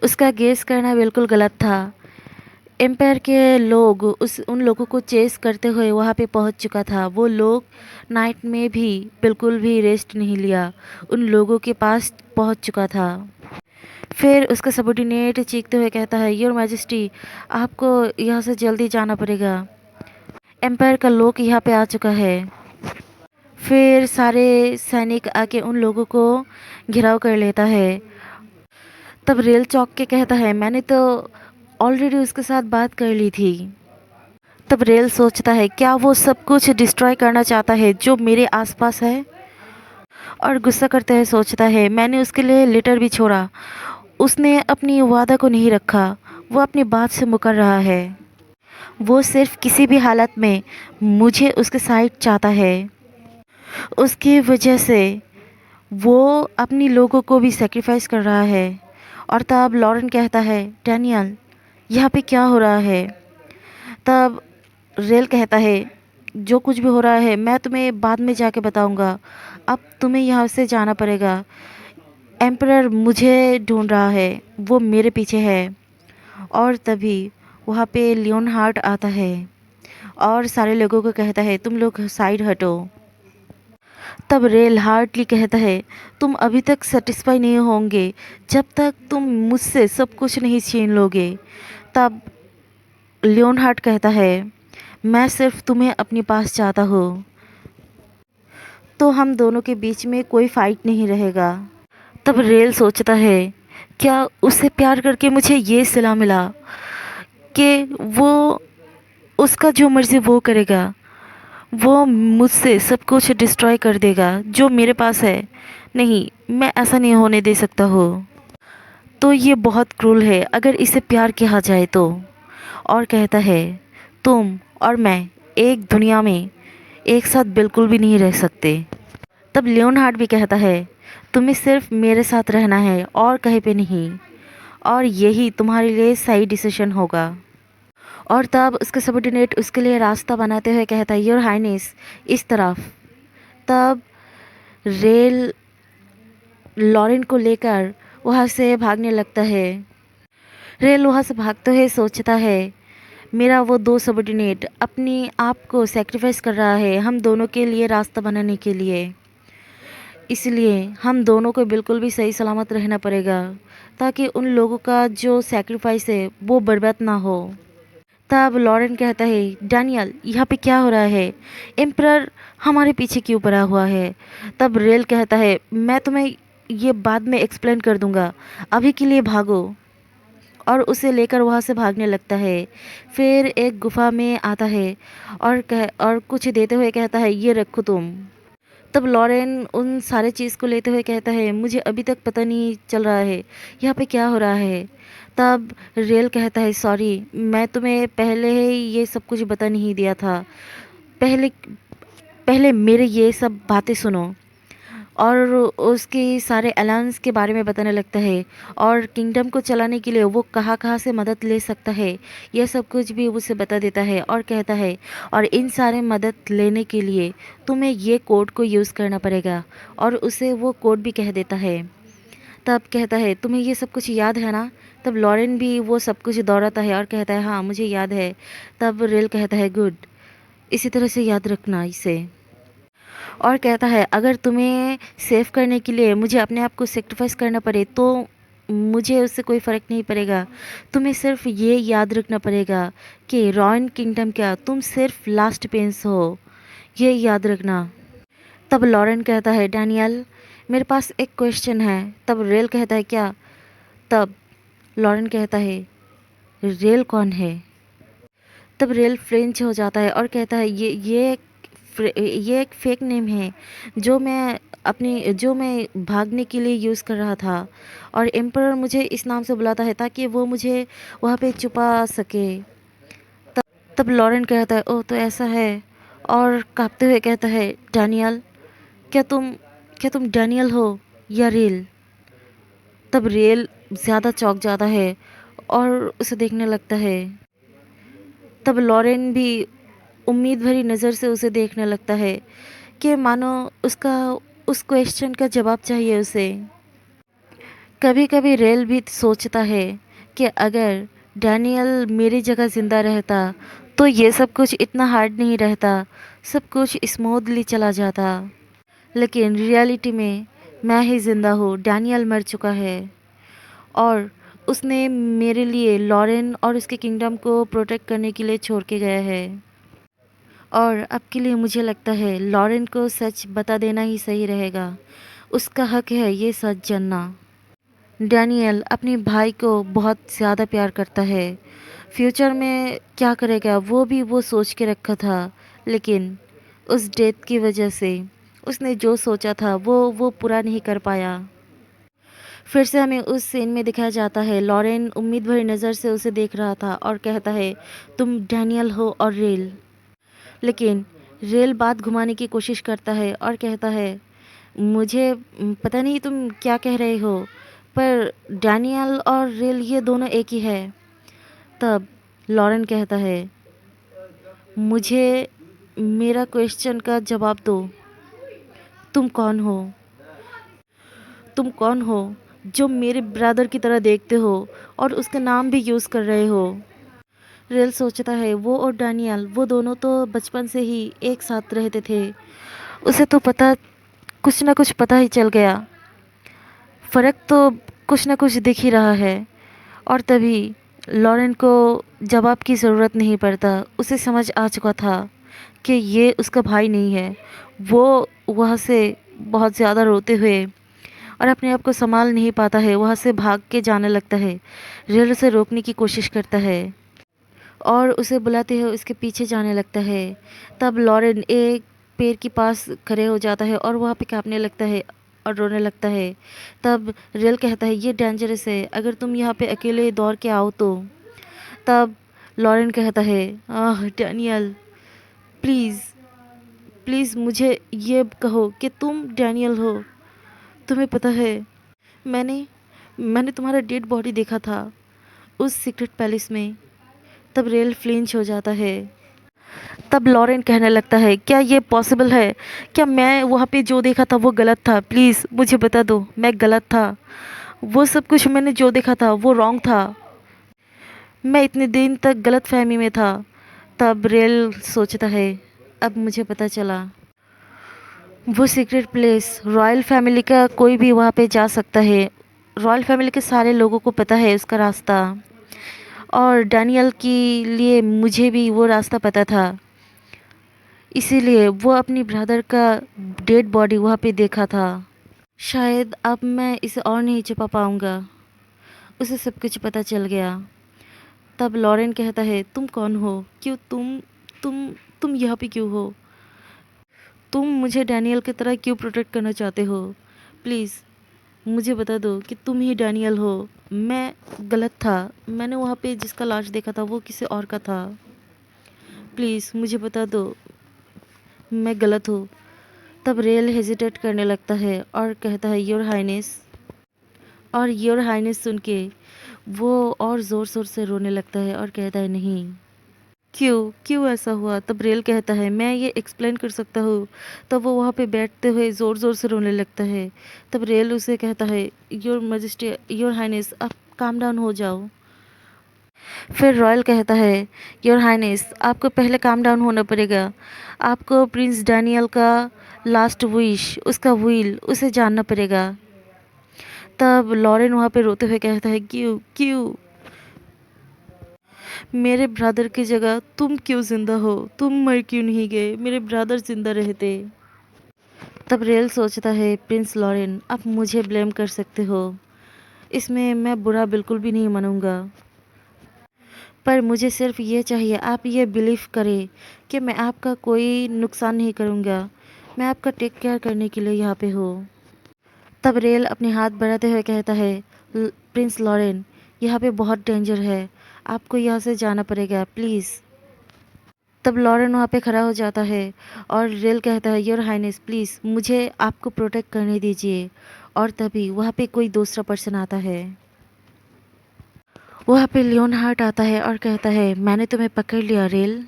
उसका गेस करना बिल्कुल गलत था। एम्पायर के लोग उन लोगों को चेस करते हुए वहाँ पे पहुँच चुका था। वो लोग नाइट में भी बिल्कुल भी रेस्ट नहीं लिया, उन लोगों के पास पहुँच चुका था। फिर उसका सबॉर्डिनेट चीखते हुए कहता है, योर मैजेस्टी, आपको यहाँ से जल्दी जाना पड़ेगा, एम्पायर का लोग यहाँ पे आ चुका है। फिर सारे सैनिक आके उन लोगों को घिराव कर लेता है। तब रेल चौंक के कहता है, मैंने तो ऑलरेडी उसके साथ बात कर ली थी। तब रेल सोचता है, क्या वो सब कुछ डिस्ट्रॉय करना चाहता है जो मेरे आसपास है, और गुस्सा करते हुए सोचता है, मैंने उसके लिए लेटर भी छोड़ा, उसने अपनी वादा को नहीं रखा, वो अपनी बात से मुकर रहा है, वो सिर्फ किसी भी हालत में मुझे उसके साइड चाहता है, उसकी वजह से वो अपनी लोगों को भी सेक्रीफाइस कर रहा है। और तब लॉरेन कहता है, डैनियल, यहाँ पे क्या हो रहा है? तब रेल कहता है, जो कुछ भी हो रहा है मैं तुम्हें बाद में जाके बताऊंगा, अब तुम्हें यहाँ से जाना पड़ेगा, एम्परर मुझे ढूंढ रहा है, वो मेरे पीछे है। और तभी वहाँ पे लियोन हार्ट आता है और सारे लोगों को कहता है, तुम लोग साइड हटो। तब रेल हार्टली कहता है, तुम अभी तक सेटिस्फाई नहीं होंगे जब तक तुम मुझसे सब कुछ नहीं छीन लोगे। तब लियोन हार्ट कहता है, मैं सिर्फ तुम्हें अपने पास चाहता हूँ, तो हम दोनों के बीच में कोई फाइट नहीं रहेगा। तब रेल सोचता है, क्या उससे प्यार करके मुझे ये सिला मिला कि वो उसका जो मर्ज़ी वो करेगा, वो मुझसे सब कुछ डिस्ट्रॉय कर देगा जो मेरे पास है। नहीं, मैं ऐसा नहीं होने दे सकता हूँ। तो ये बहुत क्रूल है अगर इसे प्यार कहा जाए तो। और कहता है, तुम और मैं एक दुनिया में एक साथ बिल्कुल भी नहीं रह सकते। तब लियोनहार्ड भी कहता है, तुम्हें सिर्फ मेरे साथ रहना है और कहीं पे नहीं, और यही तुम्हारे लिए सही डिसीजन होगा। और तब उसके सबॉर्डिनेट उसके लिए रास्ता बनाते हुए कहता है, योर हाइनेस, इस तरफ। तब रेल लॉरेन को लेकर वहाँ से भागने लगता है। रेल वहाँ से भागते हुए सोचता है, मेरा वो दो सबॉर्डिनेट अपनी आप को सेक्रीफाइस कर रहा है हम दोनों के लिए रास्ता बनाने के लिए, इसलिए हम दोनों को बिल्कुल भी सही सलामत रहना पड़ेगा ताकि उन लोगों का जो सेक्रीफाइस है वो बर्बाद ना हो। तब लॉरेन कहता है, डैनियल, यहाँ पे क्या हो रहा है? एम्परर हमारे पीछे क्यों पड़ा हुआ है? तब रेल कहता है, मैं तुम्हें ये बाद में एक्सप्लेन कर दूंगा, अभी के लिए भागो। और उसे लेकर वहाँ से भागने लगता है। फिर एक गुफा में आता है और कुछ देते हुए कहता है, ये रखो तुम। तब लॉरेन उन सारे चीज़ को लेते हुए कहता है, मुझे अभी तक पता नहीं चल रहा है यहाँ पे क्या हो रहा है। तब रेल कहता है, सॉरी, मैं तुम्हें पहले ही ये सब कुछ बता नहीं दिया था, पहले पहले मेरे ये सब बातें सुनो। और उसके सारे अलायंस के बारे में बताने लगता है और किंगडम को चलाने के लिए वो कहाँ कहाँ से मदद ले सकता है, यह सब कुछ भी उसे बता देता है। और कहता है, और इन सारे मदद लेने के लिए तुम्हें ये कोड को यूज़ करना पड़ेगा, और उसे वो कोड भी कह देता है। तब कहता है, तुम्हें ये सब कुछ याद है ना? तब लॉरेन भी वो सब कुछ दोहराता है और कहता है, हाँ मुझे याद है। तब रेल कहता है, गुड, इसी तरह से याद रखना इसे। और कहता है, अगर तुम्हें सेव करने के लिए मुझे अपने आप को सेक्रीफाइस करना पड़े तो मुझे उससे कोई फ़र्क नहीं पड़ेगा, तुम्हें सिर्फ ये याद रखना पड़ेगा कि रॉयन किंगडम क्या, तुम सिर्फ लास्ट पेंस हो, ये याद रखना। तब लॉरेन कहता है, डैनियल, मेरे पास एक क्वेश्चन है। तब रेल कहता है, क्या? तब लॉरेन कहता है, रेल कौन है? तब रेल फ्रेंच हो जाता है और कहता है, ये एक फेक नेम है जो मैं भागने के लिए यूज़ कर रहा था, और एम्परर मुझे इस नाम से बुलाता है ताकि वो मुझे वहाँ पे छुपा सके। तब तब लॉरेन कहता है, ओह तो ऐसा है, और कांपते हुए कहता है, डैनियल, क्या तुम क्या तुम डैनियल हो या रेल? तब रेल ज़्यादा चौंक जाता है और उसे देखने लगता है। तब लॉरेन भी उम्मीद भरी नज़र से उसे देखने लगता है कि मानो उसका उस क्वेश्चन का जवाब चाहिए उसे। कभी कभी रेल भी सोचता है कि अगर डैनियल मेरी जगह ज़िंदा रहता तो ये सब कुछ इतना हार्ड नहीं रहता, सब कुछ स्मूथली चला जाता। लेकिन रियलिटी में मैं ही ज़िंदा हूँ, डैनियल मर चुका है। और उसने मेरे लिए लॉरेन और उसके किंगडम को प्रोटेक्ट करने के लिए छोड़ के गया है। और अब के लिए मुझे लगता है लॉरेन को सच बता देना ही सही रहेगा। उसका हक है ये सच जानना। डैनियल अपने भाई को बहुत ज़्यादा प्यार करता है। फ्यूचर में क्या करेगा वो सोच के रखा था, लेकिन उस डेथ की वजह से उसने जो सोचा था वो पूरा नहीं कर पाया। फिर से हमें उस सीन में दिखाया जाता है लॉरेन उम्मीद भरी नज़र से उसे देख रहा था और कहता है, तुम डैनियल हो और रेल। लेकिन रेल बात घुमाने की कोशिश करता है और कहता है, मुझे पता नहीं तुम क्या कह रहे हो, पर डैनियल और रेल ये दोनों एक ही है। तब लॉरेन कहता है, मुझे मेरा क्वेश्चन का जवाब दो। तुम कौन हो? तुम कौन हो जो मेरे ब्रदर की तरह देखते हो और उसका नाम भी यूज़ कर रहे हो? रेल सोचता है वो और डैनियल वो दोनों तो बचपन से ही एक साथ रहते थे। उसे तो पता कुछ ना कुछ पता ही चल गया। फ़र्क तो कुछ ना कुछ दिख ही रहा है। और तभी लॉरेन को जवाब की ज़रूरत नहीं पड़ता। उसे समझ आ चुका था कि ये उसका भाई नहीं है। वो वहाँ से बहुत ज़्यादा रोते हुए और अपने आप को संभाल नहीं पाता है, वहाँ से भाग के जाने लगता है। रेल उसे रोकने की कोशिश करता है और उसे बुलाते हुए उसके पीछे जाने लगता है। तब लॉरेन एक पेड़ के पास खड़े हो जाता है और वहाँ पे काँपने लगता है और रोने लगता है। तब रेल कहता है, ये डेंजरस है, अगर तुम यहाँ पे अकेले दौड़ के आओ तो। तब लॉरेन कहता है, आह डैनियल, प्लीज़ प्लीज़ मुझे ये कहो कि तुम डैनियल हो। तुम्हें पता है मैंने मैंने तुम्हारा डेड बॉडी देखा था उस सीक्रेट पैलेस में। तब रेल फ्लिंच हो जाता है। तब लॉरेन कहने लगता है, क्या ये पॉसिबल है? क्या मैं वहाँ पे जो देखा था वो गलत था? प्लीज़ मुझे बता दो मैं गलत था। वो सब कुछ मैंने जो देखा था वो रॉन्ग था। मैं इतने दिन तक गलत फहमी में था। तब रेल सोचता है, अब मुझे पता चला। वो सीक्रेट प्लेस रॉयल फैमिली का कोई भी वहाँ पे जा सकता है। रॉयल फैमिली के सारे लोगों को पता है उसका रास्ता। और डैनियल के लिए मुझे भी वो रास्ता पता था। इसीलिए वो अपनी ब्रदर का डेड बॉडी वहाँ पे देखा था। शायद अब मैं इसे और नहीं छुपा पाऊँगा। उसे सब कुछ पता चल गया। तब लॉरेन कहता है, तुम कौन हो? क्यों तुम तुम यहाँ पे क्यों हो? तुम मुझे डैनियल की तरह क्यों प्रोटेक्ट करना चाहते हो? प्लीज़ मुझे बता दो कि तुम ही डैनियल हो। मैं गलत था। मैंने वहाँ पे जिसका लाश देखा था वो किसी और का था। प्लीज़ मुझे बता दो मैं गलत हूँ। तब रेल हेजिटेट करने लगता है और कहता है, योर हाइनेस। और योर हाइनेस सुन के वो और ज़ोर ज़ोर से रोने लगता है और कहता है, नहीं। क्यों क्यों ऐसा हुआ? तब रेल कहता है, मैं ये एक्सप्लेन कर सकता हूँ। तब वो वहाँ पे बैठते हुए ज़ोर ज़ोर से रोने लगता है। तब रेल उसे कहता है, योर मजेस्टी, योर हाइनेस, आप काम डाउन हो जाओ। फिर रॉयल कहता है, योर हाइनेस आपको पहले काम डाउन होना पड़ेगा। आपको प्रिंस डैनियल का लास्ट विश, उसका विल, उसे जानना पड़ेगा। तब लॉरेन वहाँ पे रोते हुए कहता है, क्यों क्यों? मेरे ब्रदर की जगह तुम क्यों ज़िंदा हो? तुम मर क्यों नहीं गए? मेरे ब्रदर ज़िंदा रहते। तब रेल सोचता है, प्रिंस लॉरेन आप मुझे ब्लेम कर सकते हो, इसमें मैं बुरा बिल्कुल भी नहीं मानूंगा। पर मुझे सिर्फ ये चाहिए, आप ये बिलीव करें कि मैं आपका कोई नुकसान नहीं करूँगा। मैं आपका टेक केयर करने के लिए यहाँ पे हूँ। तब रेल अपने हाथ बढ़ाते हुए कहता है, प्रिंस लॉरेन यहाँ पे बहुत डेंजर है, आपको यहाँ से जाना पड़ेगा प्लीज़। तब लॉरेन वहाँ पे खड़ा हो जाता है और रेल कहता है, योर हाइनेस प्लीज़ मुझे आपको प्रोटेक्ट करने दीजिए। और तभी वहाँ पे कोई दूसरा पर्सन आता है। वहाँ पे लियोन हार्ट आता है और कहता है, मैंने तुम्हें पकड़ लिया रेल।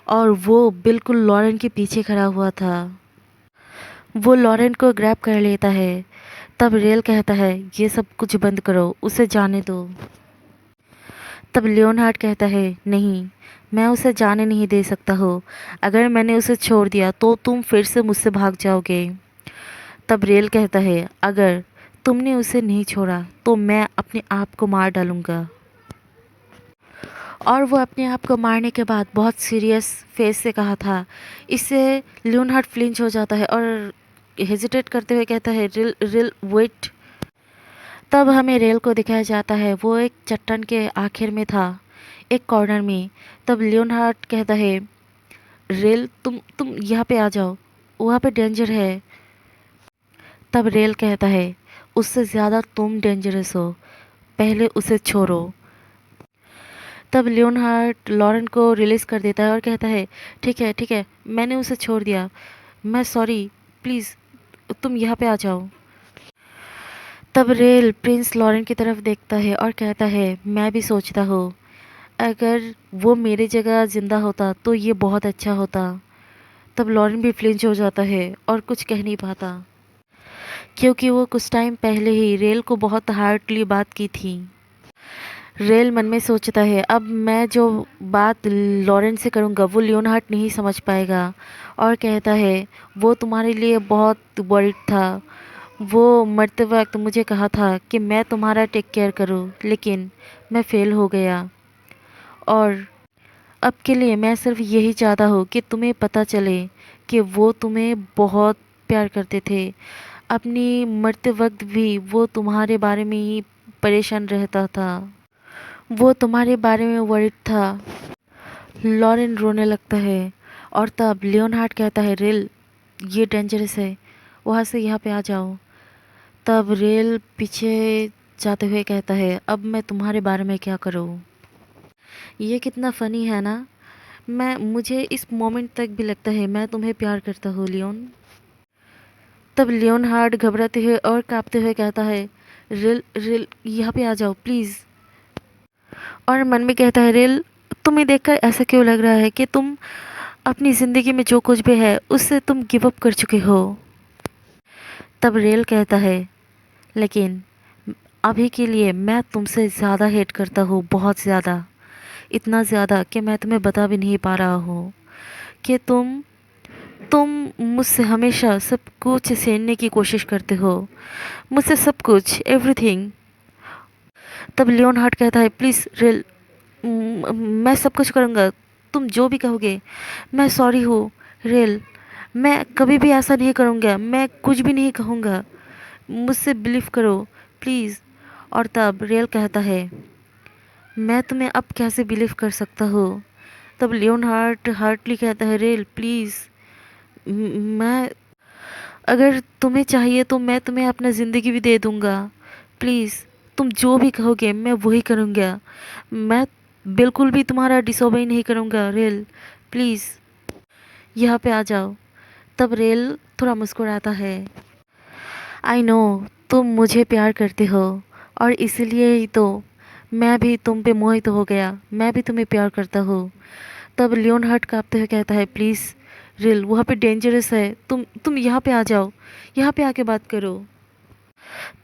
और वो बिल्कुल लॉरेन के पीछे खड़ा हुआ था। वो लॉरेन को ग्रैब कर लेता है। तब रेल कहता है, ये सब कुछ बंद करो, उसे जाने दो। तब लियोनहार्ड कहता है, नहीं, मैं उसे जाने नहीं दे सकता हूँ। अगर मैंने उसे छोड़ दिया तो तुम फिर से मुझसे भाग जाओगे। तब रेल कहता है, अगर तुमने उसे नहीं छोड़ा तो मैं अपने आप को मार डालूँगा। और वो अपने आप को मारने के बाद बहुत सीरियस फेस से कहा था। इससे लियोनहार्ड फ्लिंच हो जाता है और हेजिटेट करते हुए कहता है, रिल रिल वेट। तब हमें रेल को दिखाया जाता है, वो एक चट्टान के आखिर में था, एक कॉर्नर में। तब लियोनहार्ड कहता है, रेल तुम यहाँ पे आ जाओ, वहाँ पे डेंजर है। तब रेल कहता है, उससे ज़्यादा तुम डेंजरस हो, पहले उसे छोड़ो। तब लियोनहार्ड लॉरेन को रिलीज़ कर देता है और कहता है, ठीक है, मैंने उसे छोड़ दिया, मैं सॉरी, प्लीज़ तुम यहाँ पे आ जाओ। तब रेल प्रिंस लॉरेन की तरफ देखता है और कहता है, मैं भी सोचता हूँ, अगर वो मेरी जगह ज़िंदा होता तो ये बहुत अच्छा होता। तब लॉरेन भी फ्लिंच हो जाता है और कुछ कह नहीं पाता, क्योंकि वो कुछ टाइम पहले ही रेल को बहुत हार्डली बात की थी। रेल मन में सोचता है, अब मैं जो बात लॉरेन से करूँगा वो लियोनहार्ड नहीं समझ पाएगा। और कहता है, वो तुम्हारे लिए बहुत वरीड था, वो मरते वक्त मुझे कहा था कि मैं तुम्हारा टेक केयर करूँ, लेकिन मैं फेल हो गया। और अब के लिए मैं सिर्फ यही चाहता हूँ कि तुम्हें पता चले कि वो तुम्हें बहुत प्यार करते थे। अपनी मरते वक्त भी वो तुम्हारे बारे में ही परेशान रहता था, वो तुम्हारे बारे में वरीड था। लॉरेन रोने लगता है और तब लियोनहार्ड कहता है, रेल ये डेंजरस है, वहाँ से यहाँ पे आ जाओ। तब रेल पीछे जाते हुए कहता है, अब मैं तुम्हारे बारे में क्या करूँ। ये कितना फ़नी है ना। मुझे इस मोमेंट तक भी लगता है मैं तुम्हें प्यार करता हूँ लियोन। तब लियोनहार्ड घबराते हुए और कांपते हुए कहता है, रेल रेल यहाँ पे आ जाओ प्लीज़। और मन में कहता है, रेल तुम्हें देखकर ऐसा क्यों लग रहा है कि तुम अपनी ज़िंदगी में जो कुछ भी है उससे तुम गिव अप कर चुके हो। तब रेल कहता है, लेकिन अभी के लिए मैं तुमसे ज़्यादा हेट करता हूँ, बहुत ज़्यादा, इतना ज़्यादा कि मैं तुम्हें बता भी नहीं पा रहा हूँ कि तुम मुझसे हमेशा सब कुछ छीनने की कोशिश करते हो, मुझसे सब कुछ, एवरीथिंग। तब लियोनहार्ड कहता है, प्लीज़ रेल, मैं सब कुछ करूँगा, तुम जो भी कहोगे। मैं सॉरी हूँ रेल, मैं कभी भी ऐसा नहीं करूँगा, मैं कुछ भी नहीं कहूँगा, मुझसे बिलीव करो प्लीज़। और तब रेल कहता है, मैं तुम्हें अब कैसे बिलीव कर सकता हूँ। तब लियोनहार्ड हार्टली कहता है, रेल प्लीज़, मैं, अगर तुम्हें चाहिए तो मैं तुम्हें अपना ज़िंदगी भी दे दूँगा, प्लीज़ तुम जो भी कहोगे मैं वही करूँगा, मैं बिल्कुल भी तुम्हारा डिसोबे नहीं करूँगा रेल, प्लीज़ यहाँ पे आ जाओ। तब रेल थोड़ा मुस्कुराता है, आई नो तुम मुझे प्यार करते हो और इसीलिए ही तो मैं भी तुम पे मोहित हो गया, मैं भी तुम्हें प्यार करता हूँ। तब लियोनहार्ड कांपते हुए कहता है, प्लीज़ रेल वहाँ पे डेंजरस है, तुम यहाँ पे आ जाओ, यहाँ पे आके बात करो।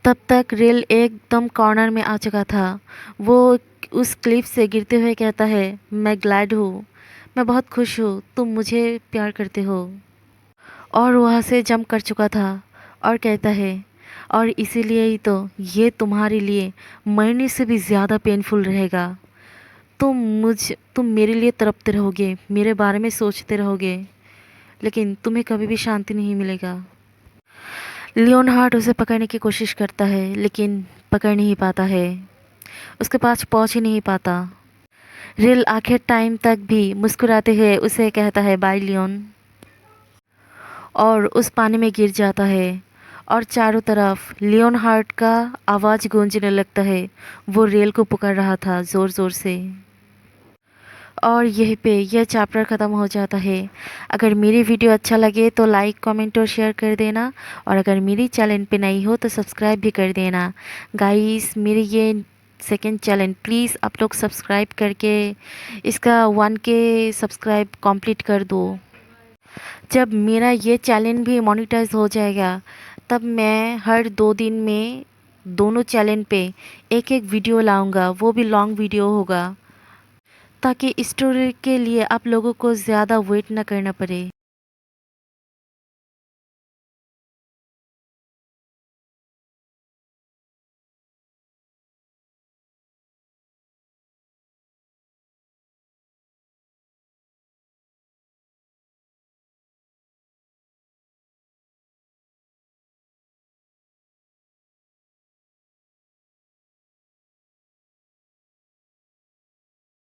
तब तक रेल एकदम कॉर्नर में आ चुका था। वो उस क्लिफ से गिरते हुए कहता है, मैं ग्लैड हूँ, मैं बहुत खुश हूँ तुम मुझे प्यार करते हो। और वहाँ से जंप कर चुका था और कहता है, और इसीलिए ही तो ये तुम्हारे लिए मरने से भी ज़्यादा पेनफुल रहेगा। तुम मेरे लिए तड़पते रहोगे, मेरे बारे में सोचते रहोगे, लेकिन तुम्हें कभी भी शांति नहीं मिलेगा। लियोनहार्ड उसे पकड़ने की कोशिश करता है, लेकिन पकड़ नहीं पाता है, उसके पास पहुंच ही नहीं पाता। रेल आखिर टाइम तक भी मुस्कुराते हुए उसे कहता है, बाय लियोन, और उस पानी में गिर जाता है। और चारों तरफ लियोनहार्ड का आवाज़ गूंजने लगता है, वो रेल को पुकार रहा था ज़ोर ज़ोर से। और यहीं पे यह चैप्टर ख़त्म हो जाता है। अगर मेरी वीडियो अच्छा लगे तो लाइक कमेंट और शेयर कर देना, और अगर मेरी चैनल पे नई हो तो सब्सक्राइब भी कर देना। गाइस मेरी ये सेकंड चैनल प्लीज़ आप लोग सब्सक्राइब करके इसका 1K सब्सक्राइब कंप्लीट कर दो। जब मेरा ये चैनल भी मोनेटाइज हो जाएगा तब मैं हर 2 दिन में दोनों चैनल पे एक एक वीडियो लाऊंगा, वो भी लॉन्ग वीडियो होगा, ताकि स्टोरी के लिए आप लोगों को ज़्यादा वेट ना करना पड़े।